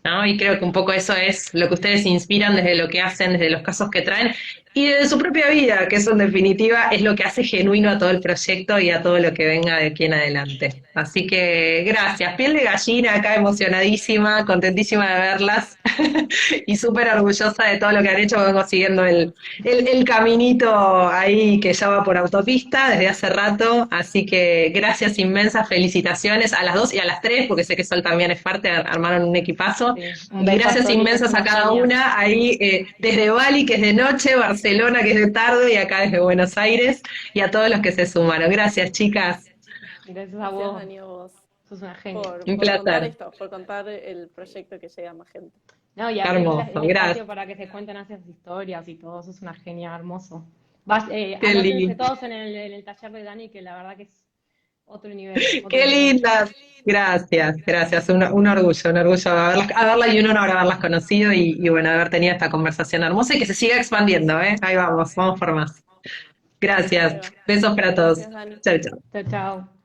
¿no? Y creo que un poco eso es lo que ustedes inspiran desde lo que hacen, desde los casos que traen y desde su propia vida, que eso en definitiva es lo que hace genuino a todo el proyecto y a todo lo que venga de aquí en adelante. Así que gracias, piel de gallina acá, emocionadísima, contentísima de verlas y súper orgullosa de todo lo que han hecho. Vengo siguiendo el caminito ahí que ya va por autopista desde hace rato, así que gracias inmensas, felicitaciones a las dos y a las tres, porque sé que Sol también es parte, armaron un equipazo. Sí, Y gracias inmensas a cada una, ahí desde Bali, que es de noche, Barcelona, que es de tarde, y acá desde Buenos Aires, y a todos los que se sumaron. Gracias, chicas. Gracias a Gracias, vos. Dani, a vos. Sos una genia. Un Por contar placer. esto, por contar el proyecto que llega a más gente. No, y abrir Hermoso, el espacio gracias. para que se cuenten esas historias y todo, eso es una genia, hermoso. Qué Anótense lindo. todos en el taller de Dani, que la verdad que es otro nivel, otro Qué nivel. lindas. Gracias, gracias. Un orgullo haberla y un honor haberlas conocido y bueno, haber tenido esta conversación hermosa y que se siga expandiendo, ¿eh? Ahí vamos por más. Gracias. Ahí va. Besos para todos. Gracias, Dani. Chau, chau. Chao, chao.